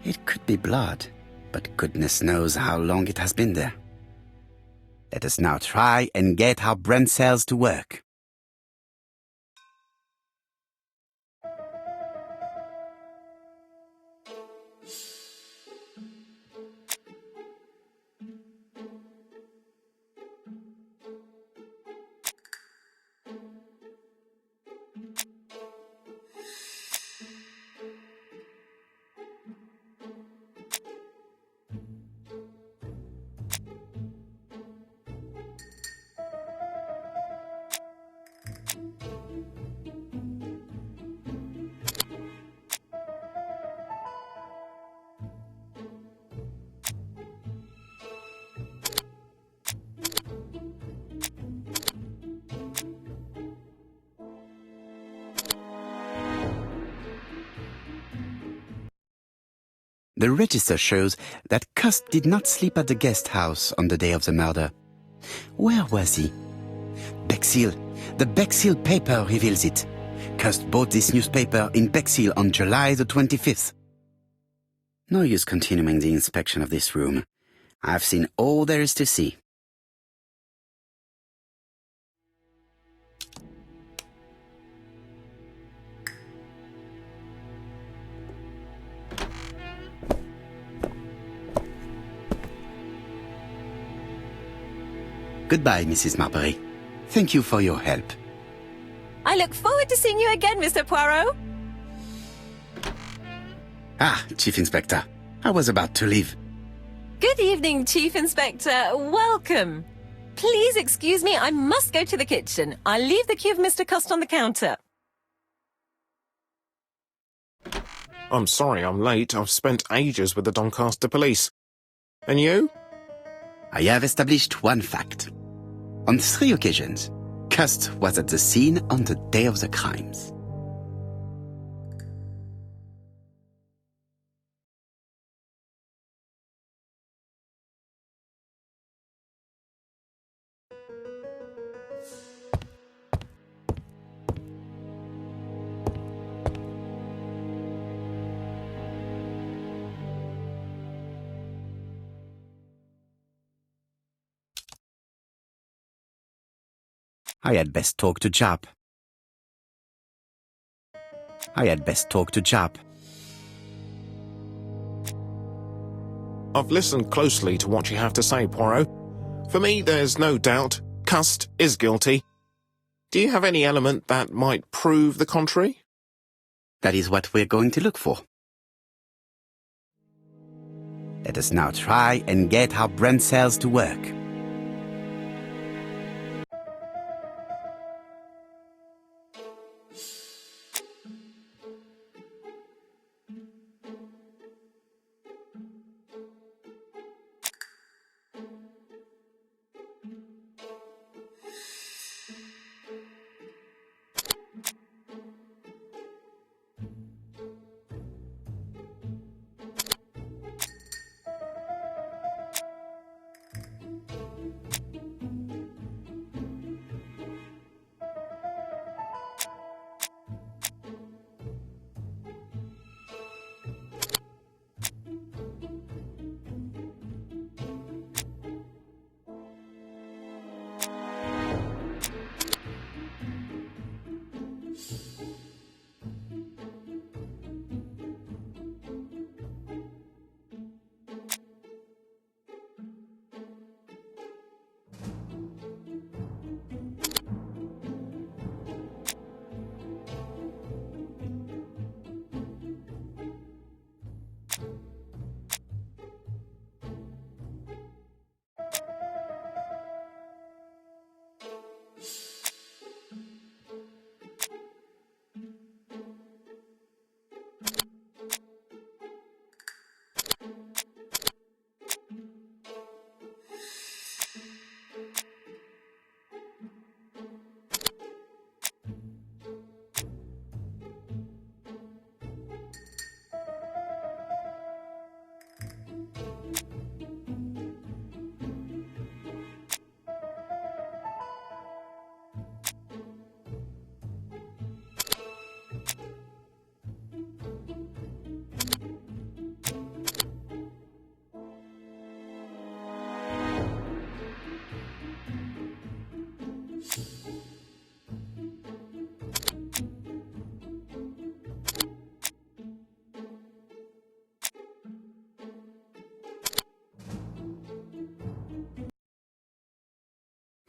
[SPEAKER 2] It could be blood, but goodness knows how long it has been there. Let us now try and get our brain cells to work. The register shows that Cust did not sleep at the guest house on the day of the murder. Where was he? Bexhill. The Bexhill paper reveals it. Cust bought this newspaper in Bexhill on July the 25th. No use continuing the inspection of this room. I've seen all there is to see. Goodbye, Mrs. Marbury. Thank you for your help.
[SPEAKER 4] I look forward to seeing you again, Mr. Poirot.
[SPEAKER 2] Ah, Chief Inspector. I was about to leave.
[SPEAKER 4] Good evening, Chief Inspector. Welcome. Please excuse me, I must go to the kitchen. I'll leave the key of Mr. Cust on the counter.
[SPEAKER 5] I'm sorry I'm late. I've spent ages with the Doncaster police. And you?
[SPEAKER 2] I have established one fact. On 3 occasions, Cust was at the scene on the day of the crimes. I had best talk to Jap.
[SPEAKER 5] I've listened closely to what you have to say, Poirot. For me, there's no doubt Cust is guilty. Do you have any element that might prove the contrary?
[SPEAKER 2] That is what we're going to look for. Let us now try and get our brain cells to work.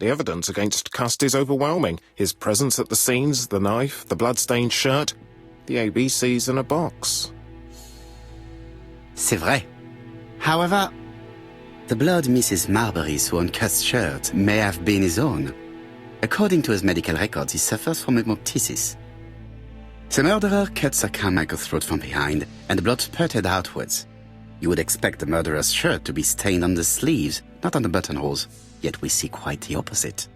[SPEAKER 5] The evidence against Cust is overwhelming. His presence at the scenes, the knife, the blood-stained shirt, the ABCs in a box.
[SPEAKER 2] C'est vrai. However, the blood Mrs. Marbury saw on Cust's shirt may have been his own. According to his medical records, he suffers from hemoptysis. The murderer cut Sir Carmichael's throat from behind, and the blood spurted outwards. You would expect the murderer's shirt to be stained on the sleeves, not on the buttonholes, yet we see quite the opposite.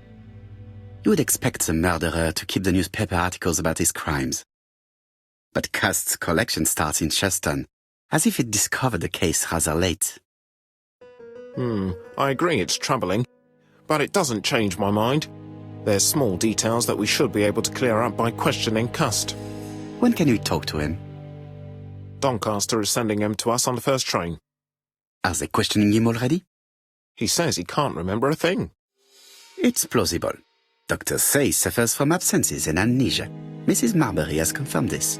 [SPEAKER 2] You would expect the murderer to keep the newspaper articles about his crimes. But Cust's collection starts in Cheston, as if it discovered the case rather late.
[SPEAKER 5] I agree it's troubling, but it doesn't change my mind. There's small details that we should be able to clear up by questioning Cust.
[SPEAKER 2] When can we talk to him?
[SPEAKER 5] Doncaster is sending him to us on the first train.
[SPEAKER 2] Are they questioning him already?
[SPEAKER 5] He says he can't remember a thing.
[SPEAKER 2] It's plausible. Doctors say he suffers from absences and amnesia. Mrs. Marbury has confirmed this.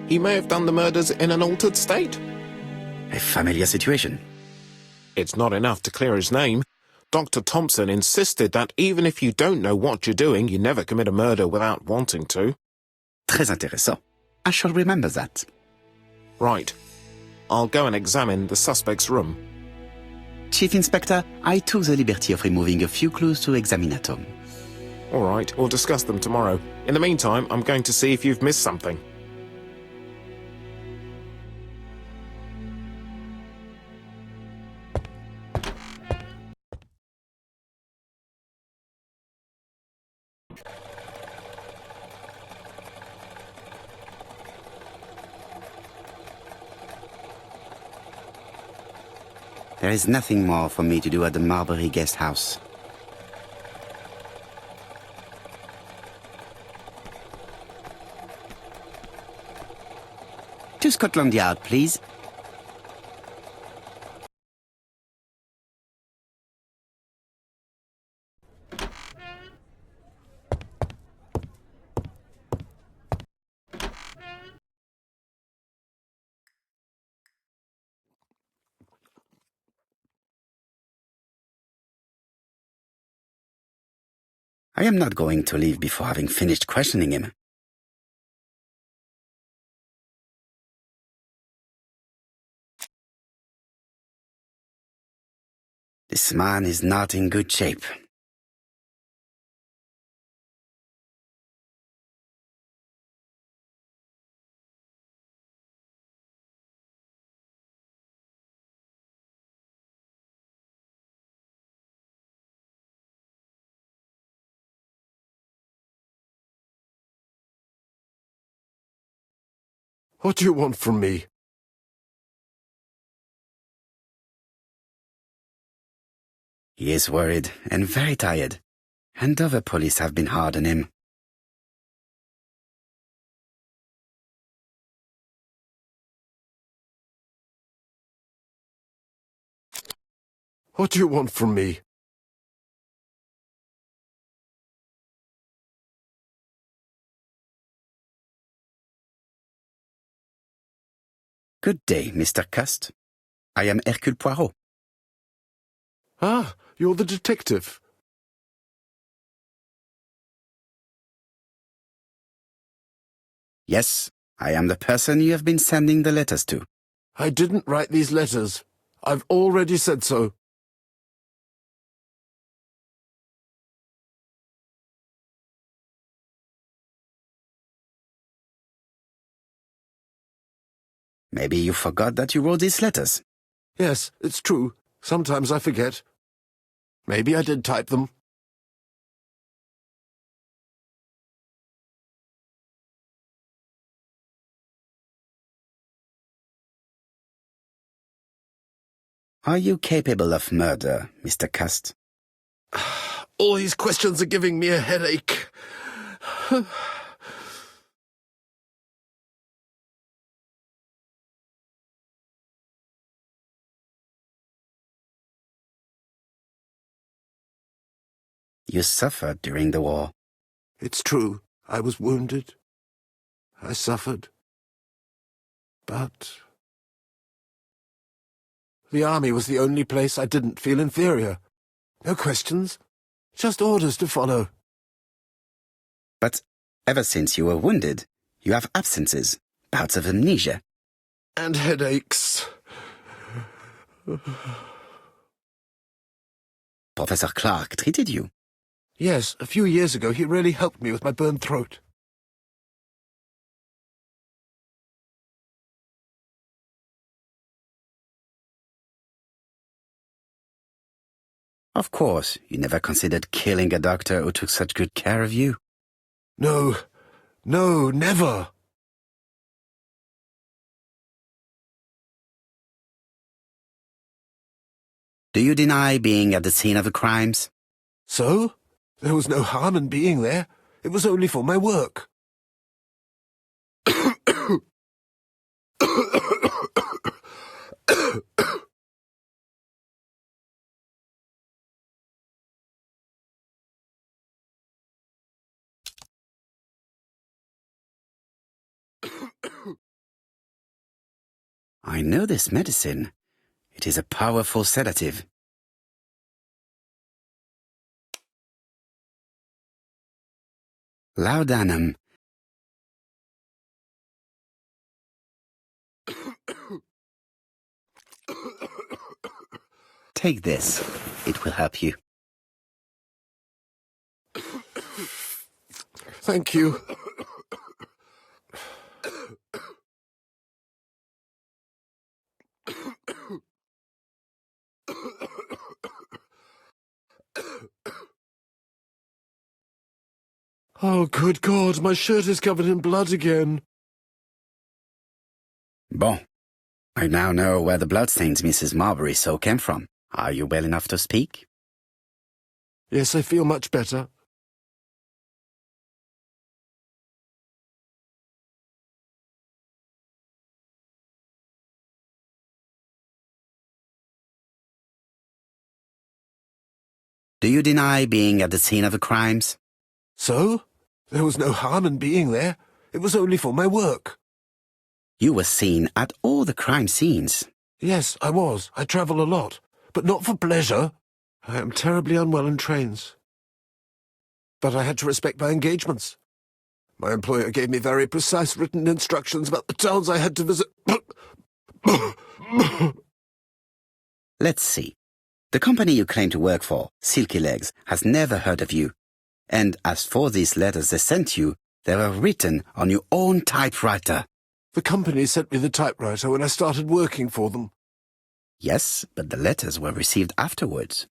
[SPEAKER 5] He may have done the murders in an altered state.
[SPEAKER 2] A familiar situation.
[SPEAKER 5] It's not enough to clear his name. Dr. Thompson insisted that even if you don't know what you're doing, you never commit a murder without wanting to.
[SPEAKER 2] Très intéressant. I shall remember that.
[SPEAKER 5] Right. I'll go and examine the suspect's room.
[SPEAKER 2] Chief Inspector, I took the liberty of removing a few clues to examinatum.
[SPEAKER 5] All right, we'll discuss them tomorrow. In the meantime, I'm going to see if you've missed something.
[SPEAKER 2] There is nothing more for me to do at the Marbury guest house. To Scotland Yard, please. I am not going to leave before having finished questioning him. This man is not in good shape.
[SPEAKER 6] What do you want from me?
[SPEAKER 2] He is worried and very tired, and other police have been hard on him.
[SPEAKER 6] What do you want from me?
[SPEAKER 2] Good day, Mr. Cust. I am Hercule Poirot.
[SPEAKER 6] Ah, you're the detective.
[SPEAKER 2] Yes, I am the person you have been sending the letters to.
[SPEAKER 6] I didn't write these letters. I've already said so.
[SPEAKER 2] Maybe you forgot that you wrote these letters.
[SPEAKER 6] Yes, it's true. Sometimes I forget. Maybe I did type them.
[SPEAKER 2] Are you capable of murder, Mr. Cust?
[SPEAKER 6] All these questions are giving me a headache.
[SPEAKER 2] You suffered during the war.
[SPEAKER 6] It's true. I was wounded. I suffered. But the army was the only place I didn't feel inferior. No questions. Just orders to follow.
[SPEAKER 2] But ever since you were wounded, you have absences, bouts of amnesia.
[SPEAKER 6] And headaches.
[SPEAKER 2] Professor Clark treated you.
[SPEAKER 6] Yes, a few years ago he really helped me with my burned throat.
[SPEAKER 2] Of course, you never considered killing a doctor who took such good care of you.
[SPEAKER 6] No, never.
[SPEAKER 2] Do you deny being at the scene of the crimes?
[SPEAKER 6] So? There was no harm in being there. It was only for my work.
[SPEAKER 2] I know this medicine. It is a powerful sedative. Laudanum. Take this. It will help you.
[SPEAKER 6] Thank you. Oh, good God, my shirt is covered in blood again.
[SPEAKER 2] Bon. I now know where the bloodstains Mrs. Marbury saw came from. Are you well enough to speak?
[SPEAKER 6] Yes, I feel much better.
[SPEAKER 2] Do you deny being at the scene of the crimes?
[SPEAKER 6] So? There was no harm in being there. It was only for my work.
[SPEAKER 2] You were seen at all the crime scenes.
[SPEAKER 6] Yes, I was. I travel a lot, but not for pleasure. I am terribly unwell in trains. But I had to respect my engagements. My employer gave me very precise written instructions about the towns I had to visit.
[SPEAKER 2] Let's see. The company you claim to work for, Silky Legs, has never heard of you. And as for these letters they sent you, they were written on your own typewriter.
[SPEAKER 6] The company sent me the typewriter when I started working for them.
[SPEAKER 2] Yes, but the letters were received afterwards.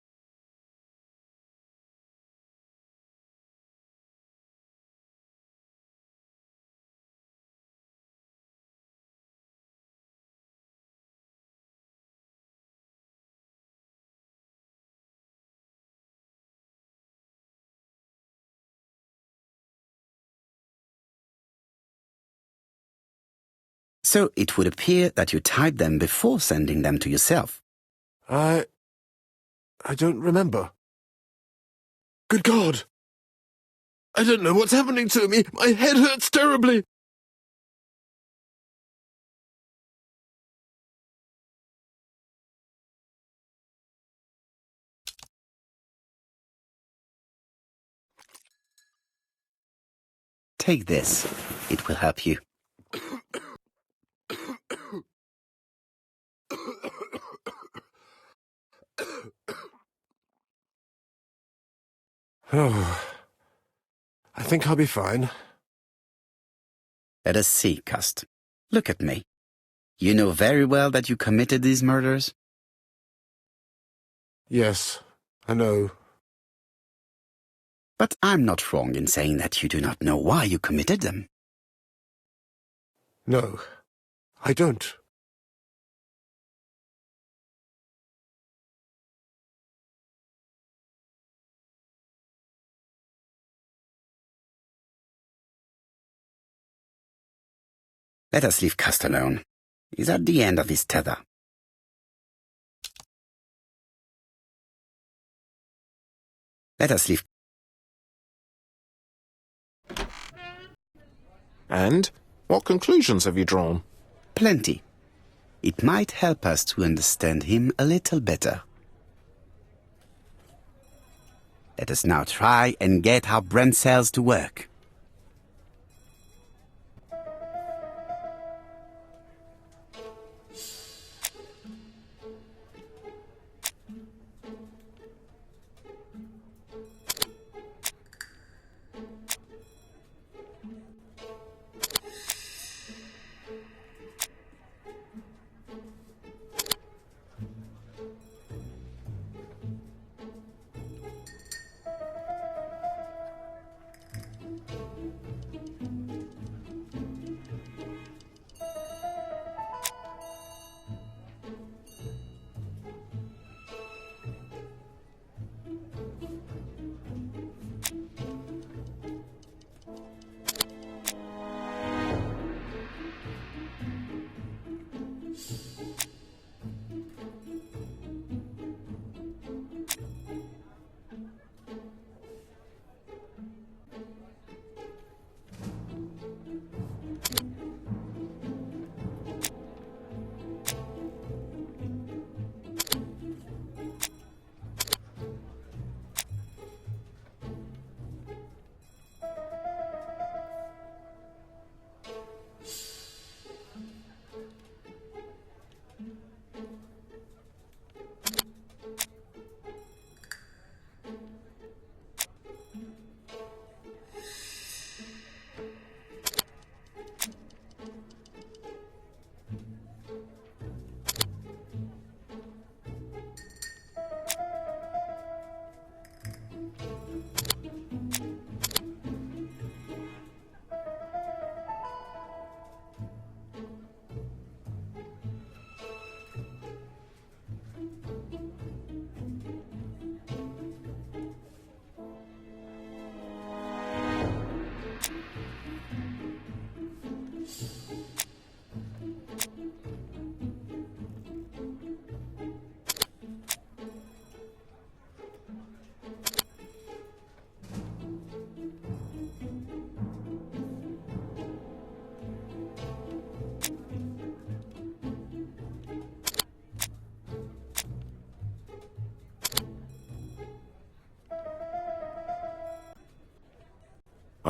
[SPEAKER 2] So it would appear that you typed them before sending them to yourself.
[SPEAKER 6] I don't remember. Good God! I don't know what's happening to me. My head hurts terribly.
[SPEAKER 2] Take this. It will help you.
[SPEAKER 6] Oh, I think I'll be fine.
[SPEAKER 2] Let us see, Cust. Look at me. You know very well that you committed these murders?
[SPEAKER 6] Yes, I know.
[SPEAKER 2] But I'm not wrong in saying that you do not know why you committed them.
[SPEAKER 6] No, I don't.
[SPEAKER 2] Let us leave Cust alone. He's at the end of his tether. Let us leave.
[SPEAKER 5] And? What conclusions have you drawn?
[SPEAKER 2] Plenty. It might help us to understand him a little better. Let us now try and get our brain cells to work.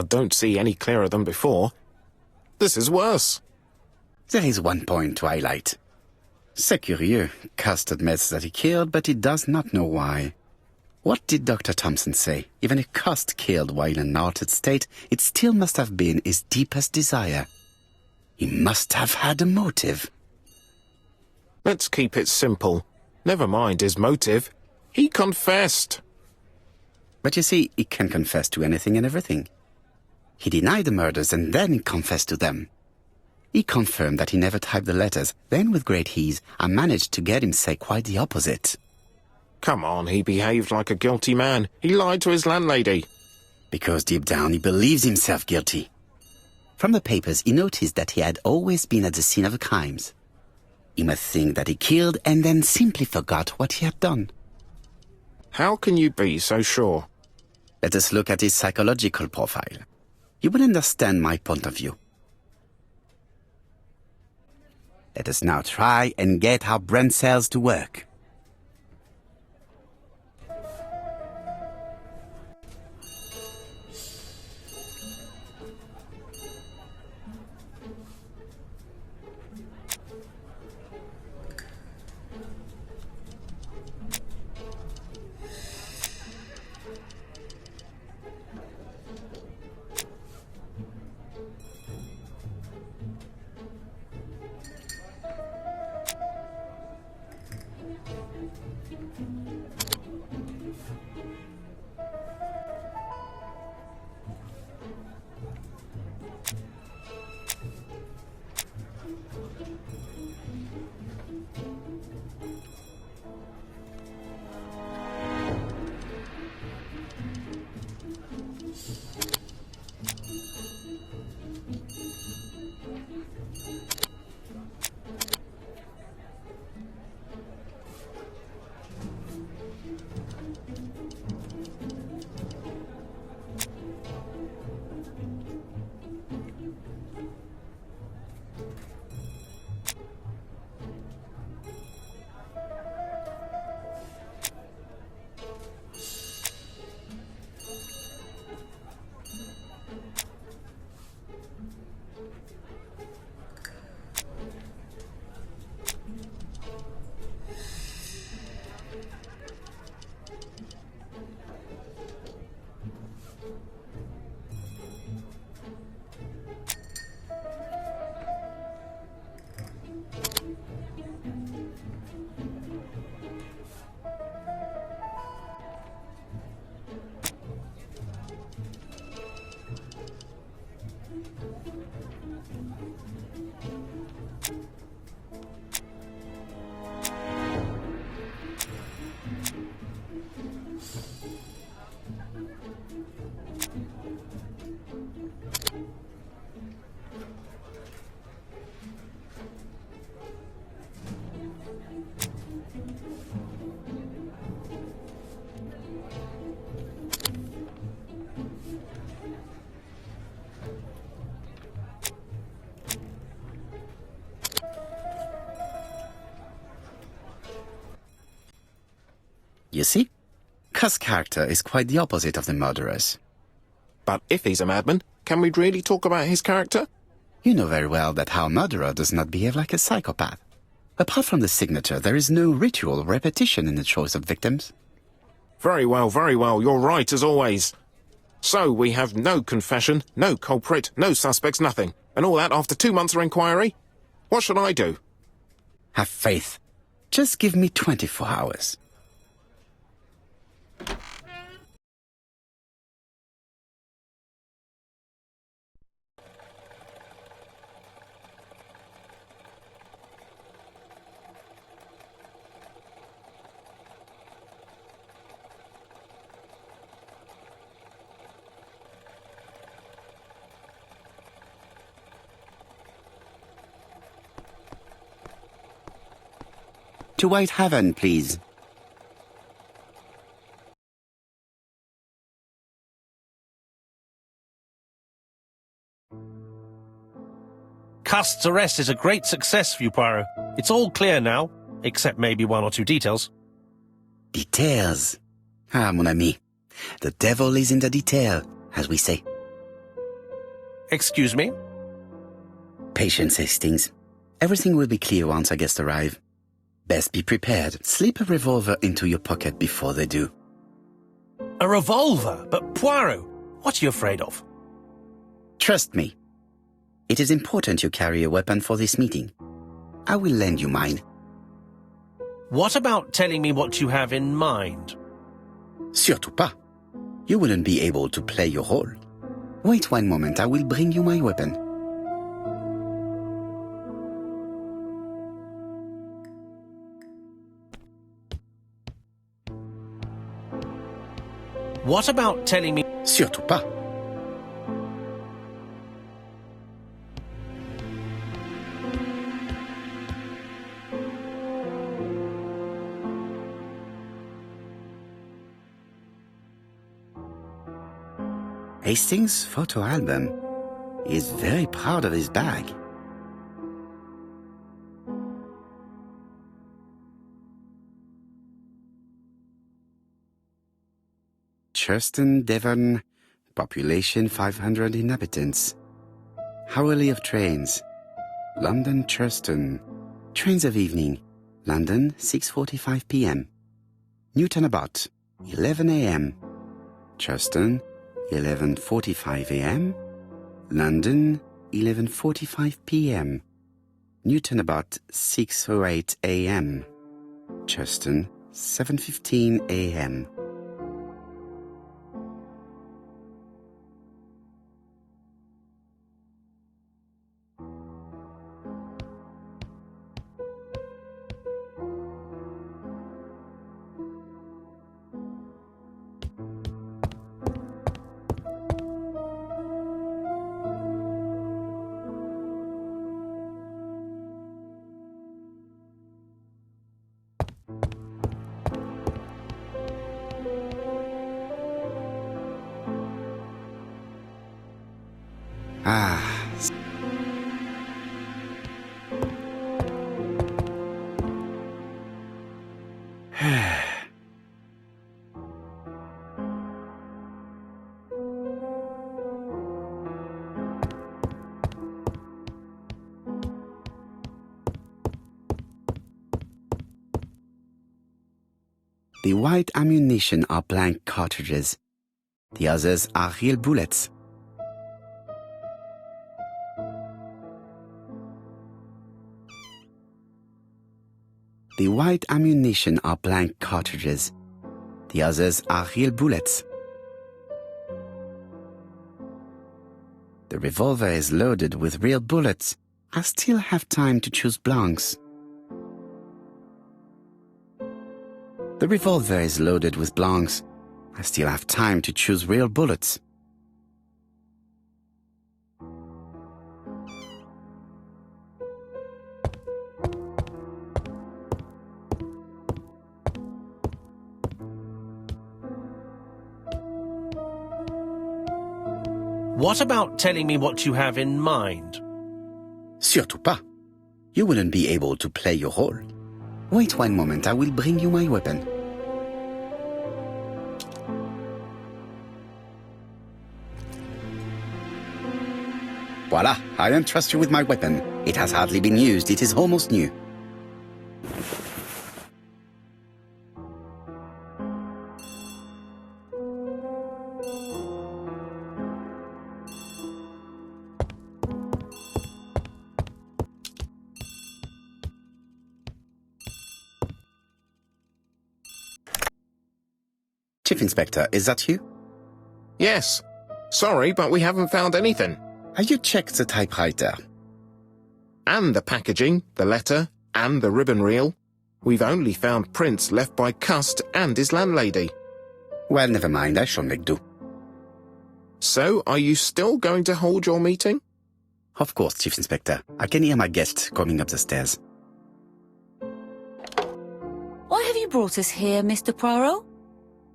[SPEAKER 5] I don't see any clearer than before. This is worse.
[SPEAKER 2] There is one point to highlight. C'est curieux. Cust admits that he killed, but he does not know why. What did Dr. Thompson say? Even if Cust killed while in an altered state, it still must have been his deepest desire. He must have had a motive.
[SPEAKER 5] Let's keep it simple. Never mind his motive. He confessed.
[SPEAKER 2] But you see, he can confess to anything and everything. He denied the murders and then he confessed to them. He confirmed that he never typed the letters. Then, with great ease, I managed to get him say quite the opposite.
[SPEAKER 5] Come on, he behaved like a guilty man. He lied to his landlady.
[SPEAKER 2] Because deep down he believes himself guilty. From the papers, he noticed that he had always been at the scene of the crimes. He must think that he killed and then simply forgot what he had done.
[SPEAKER 5] How can you be so sure?
[SPEAKER 2] Let us look at his psychological profile. You will understand my point of view. Let us now try and get our brain cells to work. You see? Cust's character is quite the opposite of the murderer's.
[SPEAKER 5] But if he's a madman, can we really talk about his character?
[SPEAKER 2] You know very well that our murderer does not behave like a psychopath. Apart from the signature, there is no ritual repetition in the choice of victims.
[SPEAKER 5] Very well, you're right as always. So we have no confession, no culprit, no suspects, nothing. And all that after 2 months of inquiry? What should I do?
[SPEAKER 2] Have faith. Just give me 24 hours. To White Haven, please.
[SPEAKER 1] Cust's arrest is a great success for you, Poirot. It's all clear now, except maybe 1 or 2 details.
[SPEAKER 2] Details. Ah, mon ami. The devil is in the detail, as we say.
[SPEAKER 1] Excuse me?
[SPEAKER 2] Patience, Hastings. Everything will be clear once our guests arrive. Best be prepared. Slip a revolver into your pocket before they do.
[SPEAKER 1] A revolver? But Poirot, what are you afraid of?
[SPEAKER 2] Trust me. It is important you carry a weapon for this meeting. I will lend you mine.
[SPEAKER 1] What about telling me what you have in mind?
[SPEAKER 2] Surtout pas. You wouldn't be able to play your role. Wait 1 moment, I will bring you my weapon.
[SPEAKER 1] What about telling me...
[SPEAKER 2] Surtout pas. Hastings' photo album. He is very proud of his bag. Churston, Devon, population 500 inhabitants. Hourly of trains. London, Churston. Trains of evening. London, 6:45 p.m. Newton about, 11 a.m. Churston, 11:45 a.m. London, 11:45 p.m. Newton about, 6:08 a.m. Churston, 7:15 a.m. Ah. The white ammunition are blank cartridges. The others are real bullets. The white ammunition are blank cartridges. The others are real bullets. The revolver is loaded with real bullets. I still have time to choose blanks. The revolver is loaded with blanks. I still have time to choose real bullets.
[SPEAKER 1] What about telling me what you have in mind?
[SPEAKER 2] Surtout pas. You wouldn't be able to play your role. Wait 1 moment, I will bring you my weapon. Voila, I entrust you with my weapon. It has hardly been used, it is almost new. Chief Inspector, is that you?
[SPEAKER 5] Yes. Sorry, but we haven't found anything.
[SPEAKER 2] Have you checked the typewriter?
[SPEAKER 5] And the packaging, the letter, and the ribbon reel. We've only found prints left by Cust and his landlady.
[SPEAKER 2] Well, never mind, I shall make do.
[SPEAKER 5] So, are you still going to hold your meeting?
[SPEAKER 2] Of course, Chief Inspector. I can hear my guest coming up the stairs.
[SPEAKER 7] Why have you brought us here, Mr. Poirot?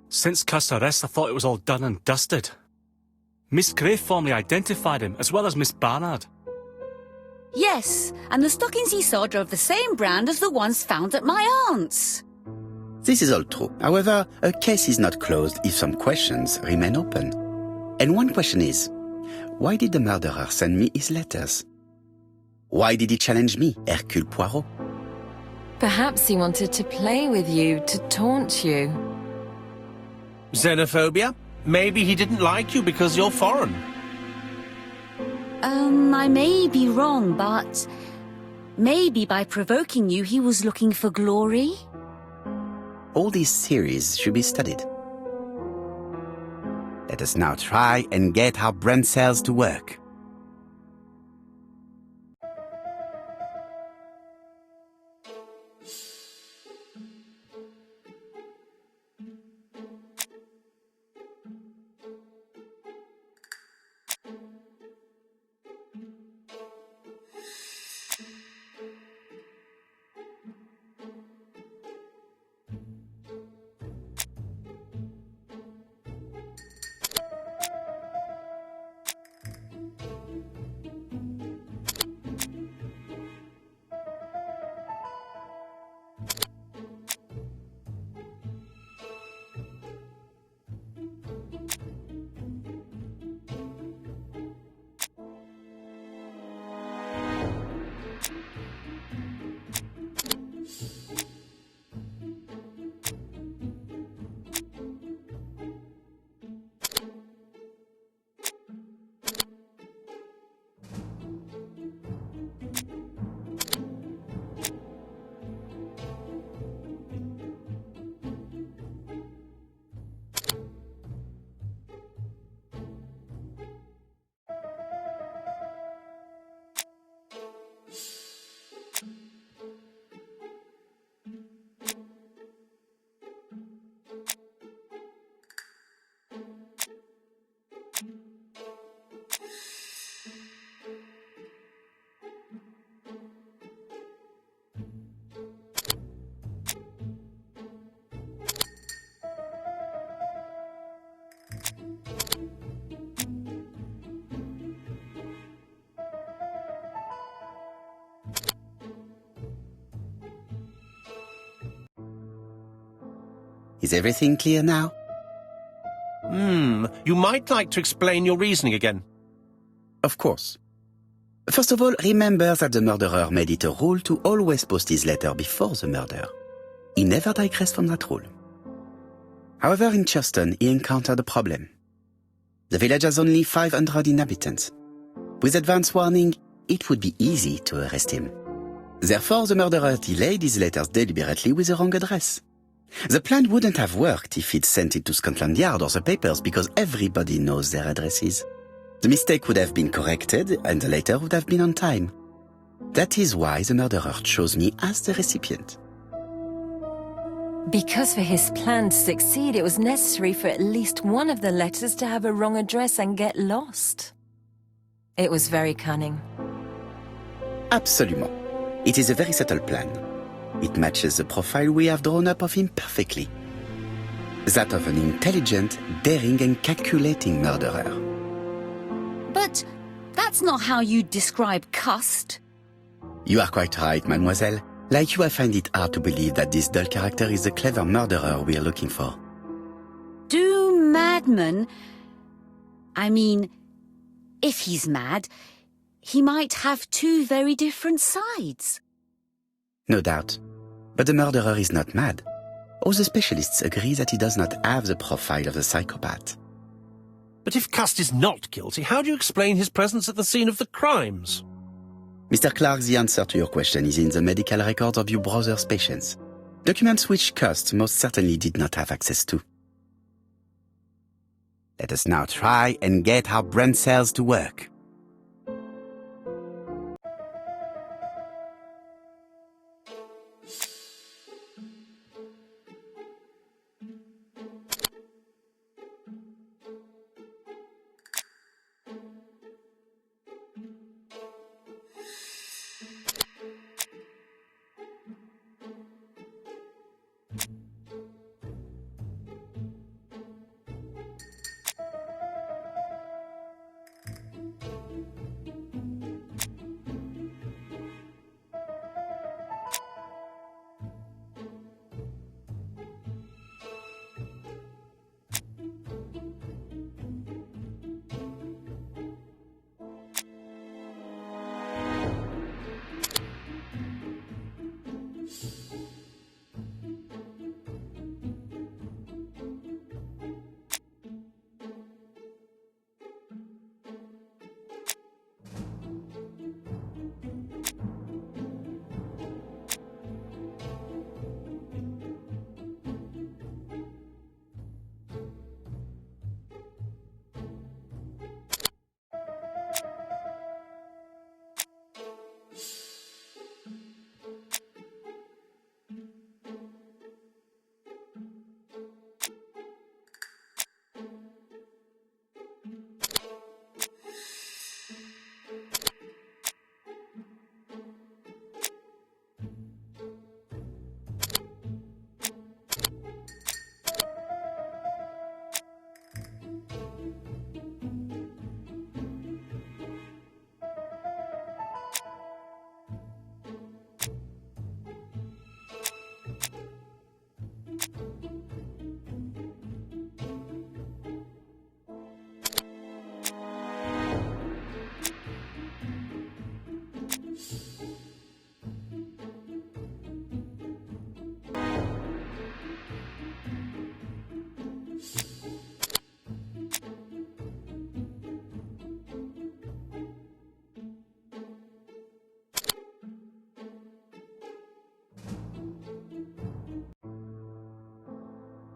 [SPEAKER 3] Since Cust's arrest, I thought it was all done and dusted. Miss Gray formally identified him, as well as Miss Barnard.
[SPEAKER 7] Yes, and the stockings he saw drove the same brand as the ones found at my aunt's.
[SPEAKER 2] This is all true. However, a case is not closed if some questions remain open. And one question is, why did the murderer send me his letters? Why did he challenge me, Hercule Poirot?
[SPEAKER 4] Perhaps he wanted to play with you, to taunt you.
[SPEAKER 1] Xenophobia? Maybe he didn't like you because you're foreign.
[SPEAKER 7] I may be wrong, but maybe by provoking you he was looking for glory?
[SPEAKER 2] All these theories should be studied. Let us now try and get our brain cells to work. Is everything clear now?
[SPEAKER 1] You might like to explain your reasoning again.
[SPEAKER 2] Of course. First of all, remember that the murderer made it a rule to always post his letter before the murder. He never digressed from that rule. However, in Churston, he encountered a problem. The village has only 500 inhabitants. With advance warning, it would be easy to arrest him. Therefore, the murderer delayed his letters deliberately with the wrong address. The plan wouldn't have worked if he'd sent it to Scotland Yard or the papers because everybody knows their addresses. The mistake would have been corrected and the letter would have been on time. That is why the murderer chose me as the recipient.
[SPEAKER 4] Because for his plan to succeed, it was necessary for at least one of the letters to have a wrong address and get lost. It was very cunning.
[SPEAKER 2] Absolument. It is a very subtle plan. It matches the profile we have drawn up of him perfectly. That of an intelligent, daring and calculating murderer.
[SPEAKER 7] But that's not how you describe Cust.
[SPEAKER 2] You are quite right, mademoiselle. Like you, I find it hard to believe that this dull character is the clever murderer we are looking for.
[SPEAKER 7] Do madmen... I mean, if he's mad, he might have two very different sides.
[SPEAKER 2] No doubt. But the murderer is not mad. All the specialists agree that he does not have the profile of the psychopath.
[SPEAKER 1] But if Cust is not guilty, how do you explain his presence at the scene of the crimes?
[SPEAKER 2] Mr. Clark, the answer to your question is in the medical records of your brother's patients. Documents which Cust most certainly did not have access to. Let us now try and get our brain cells to work.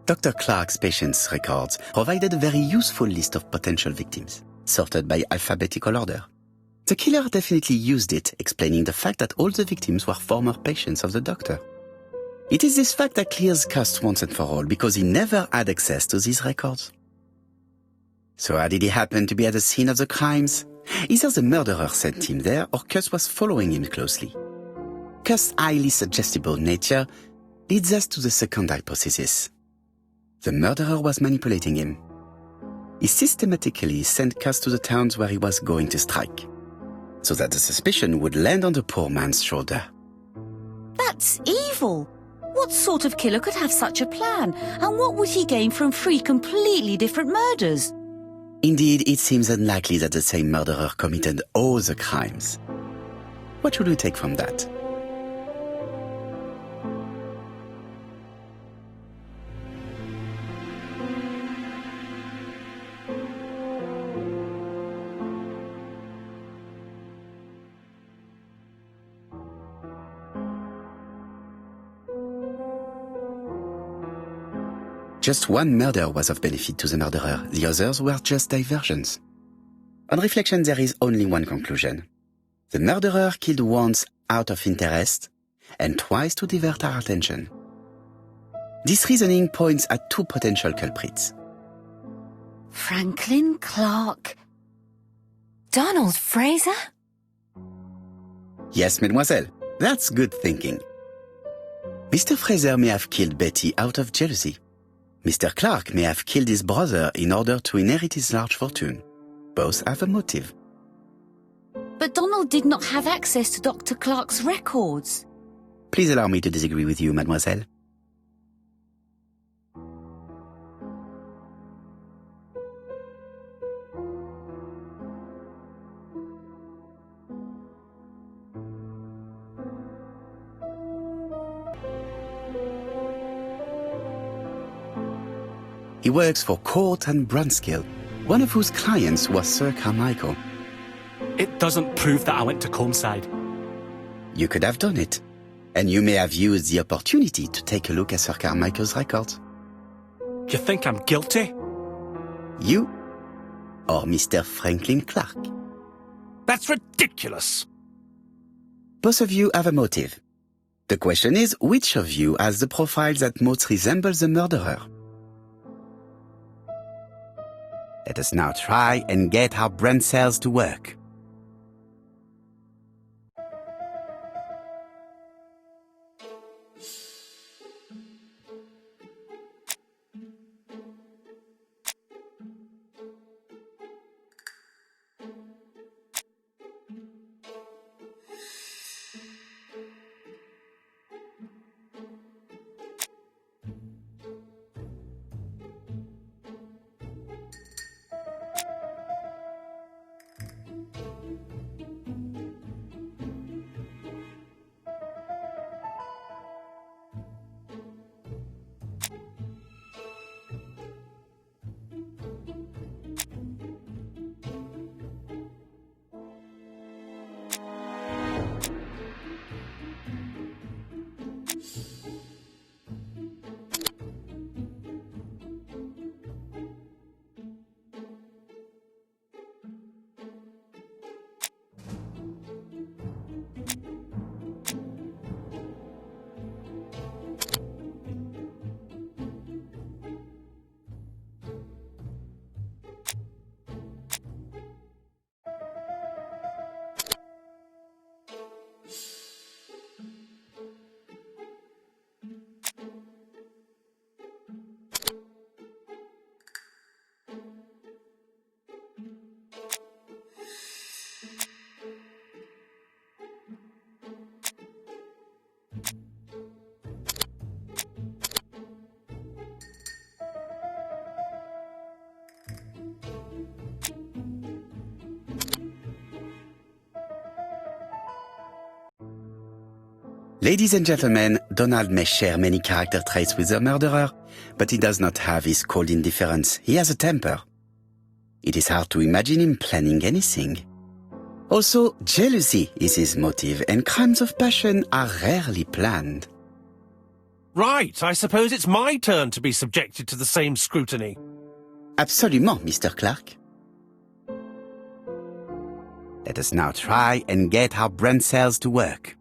[SPEAKER 2] Dr. Clark's patients' records provided a very useful list of potential victims, sorted by alphabetical order. The killer definitely used it, explaining the fact that all the victims were former patients of the doctor. It is this fact that clears Cust once and for all, because he never had access to these records. So how did he happen to be at the scene of the crimes? Either the murderer sent him there, or Cust was following him closely. Cust's highly suggestible nature leads us to the second hypothesis. The murderer was manipulating him. He systematically sent Cust to the towns where he was going to strike, so that the suspicion would land on the poor man's shoulder.
[SPEAKER 7] That's evil. What sort of killer could have such a plan? And what would he gain from three completely different murders?
[SPEAKER 2] Indeed, it seems unlikely that the same murderer committed all the crimes. What should we take from that? Just one murder was of benefit to the murderer, the others were just diversions. On reflection, there is only one conclusion. The murderer killed once out of interest, and twice to divert our attention. This reasoning points at two potential culprits.
[SPEAKER 7] Franklin, Clark...
[SPEAKER 4] Donald Fraser?
[SPEAKER 2] Yes, mademoiselle, that's good thinking. Mr. Fraser may have killed Betty out of jealousy. Mr. Clark may have killed his brother in order to inherit his large fortune. Both have a motive.
[SPEAKER 7] But Donald did not have access to Dr. Clark's records.
[SPEAKER 2] Please allow me to disagree with you, mademoiselle. He works for Court and Brunskill, one of whose clients was Sir Carmichael.
[SPEAKER 3] It doesn't prove that I went to Comeside.
[SPEAKER 2] You could have done it, and you may have used the opportunity to take a look at Sir Carmichael's records.
[SPEAKER 3] You think I'm guilty?
[SPEAKER 2] You or Mr. Franklin Clark?
[SPEAKER 1] That's ridiculous.
[SPEAKER 2] Both of you have a motive. The question is, which of you has the profile that most resembles the murderer? Let us now try and get our brain cells to work. Ladies and gentlemen, Donald may share many character traits with the murderer, but he does not have his cold indifference. He has a temper. It is hard to imagine him planning anything. Also, jealousy is his motive, and crimes of passion are rarely planned.
[SPEAKER 1] Right, I suppose it's my turn to be subjected to the same scrutiny.
[SPEAKER 2] Absolument, Mr. Clark. Let us now try and get our brain cells to work.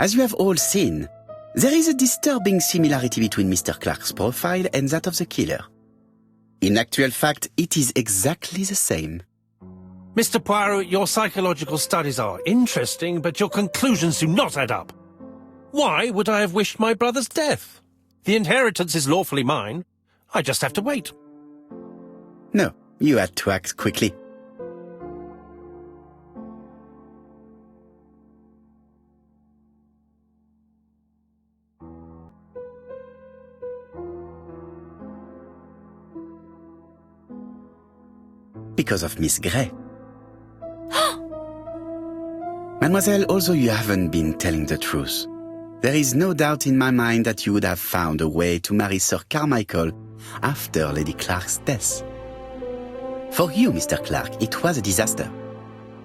[SPEAKER 2] As you have all seen, There is a disturbing similarity between Mr. Clark's profile and that of the killer. In actual fact, it is exactly the same.
[SPEAKER 1] Mr. Poirot, your psychological studies are interesting, but your conclusions do not add up. Why would I have wished my brother's death? The inheritance is lawfully mine. I just have to wait.
[SPEAKER 2] No, you had to act quickly. Because of Miss Grey. Mademoiselle, although you haven't been telling the truth, there is no doubt in my mind that you would have found a way to marry Sir Carmichael after Lady Clark's death. For you, Mr. Clark, it was a disaster.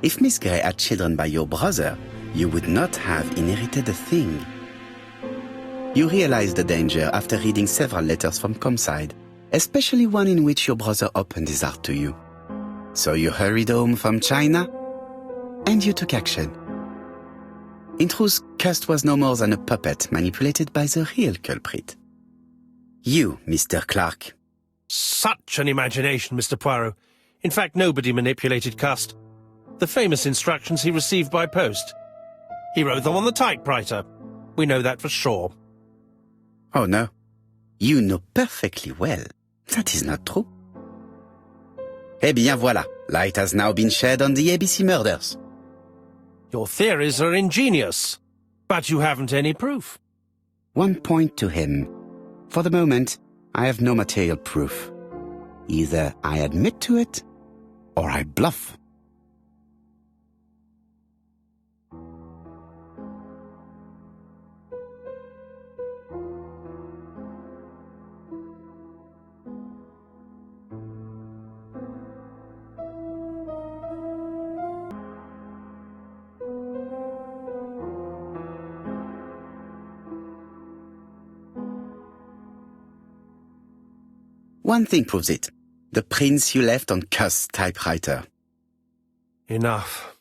[SPEAKER 2] If Miss Grey had children by your brother, you would not have inherited a thing. You realized the danger after reading several letters from Comside, especially one in which your brother opened his heart to you. So you hurried home from China, and you took action. In truth, Cust was no more than a puppet manipulated by the real culprit. You, Mr. Clark.
[SPEAKER 1] Such an imagination, Mr. Poirot. In fact, nobody manipulated Cust. The famous instructions he received by post. He wrote them on the typewriter. We know that for sure.
[SPEAKER 2] Oh no. You know perfectly well. That is not true. Eh bien voilà, light has now been shed on the ABC murders.
[SPEAKER 1] Your theories are ingenious, but you haven't any proof.
[SPEAKER 2] One point to him. For the moment, I have no material proof. Either I admit to it, or I bluff. One thing proves it. The prints you left on Cust's typewriter.
[SPEAKER 1] Enough.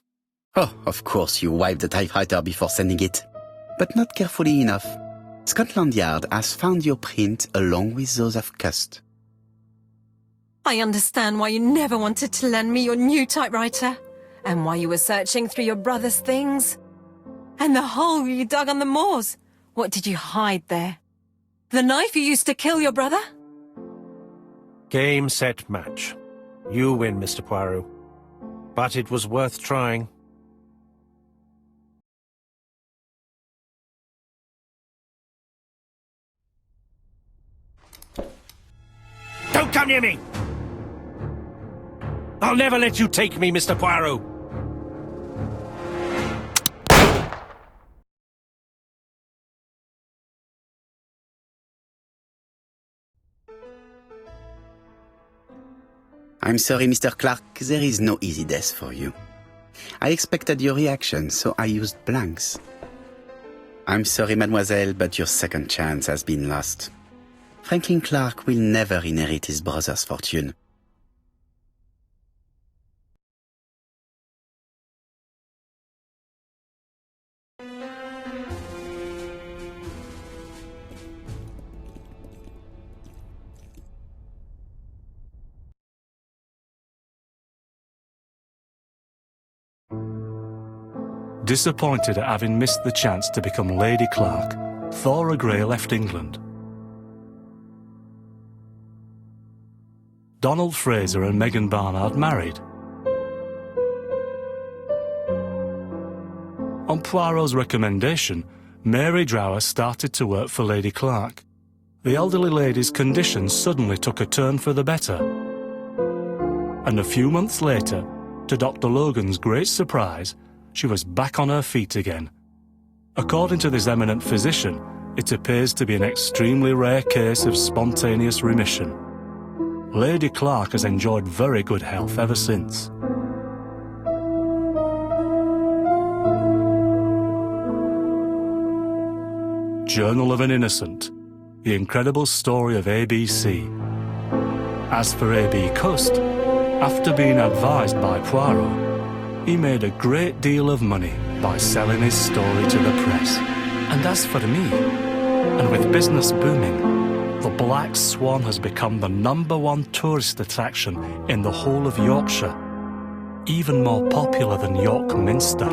[SPEAKER 2] Oh, of course you wiped the typewriter before sending it. But not carefully enough. Scotland Yard has found your print along with those of Cust.
[SPEAKER 4] I understand why you never wanted to lend me your new typewriter, and why you were searching through your brother's things. And the hole you dug on the moors. What did you hide there? The knife you used to kill your brother?
[SPEAKER 1] Game, set, match. You win, Mr. Poirot. But it was worth trying. Don't come near me! I'll never let you take me, Mr. Poirot!
[SPEAKER 2] I'm sorry, Mr. Clark, there is no easy death for you. I expected your reaction, so I used blanks. I'm sorry, mademoiselle, but your second chance has been lost. Franklin Clark will never inherit his brother's fortune.
[SPEAKER 3] Disappointed at having missed the chance to become Lady Clark, Thora Grey left England. Donald Fraser and Megan Barnard married. On Poirot's recommendation, Mary Drower started to work for Lady Clark. The elderly lady's condition suddenly took a turn for the better. And a few months later, to Dr. Logan's great surprise, she was back on her feet again. According to this eminent physician, it appears to be an extremely rare case of spontaneous remission. Lady Clark has enjoyed very good health ever since. Journal of an Innocent, the incredible story of ABC. As for A.B. Cust, after being advised by Poirot, he made a great deal of money by selling his story to the press. And as for me, And with business booming, the Black Swan has become the #1 tourist attraction in the whole of Yorkshire, even more popular than York Minster.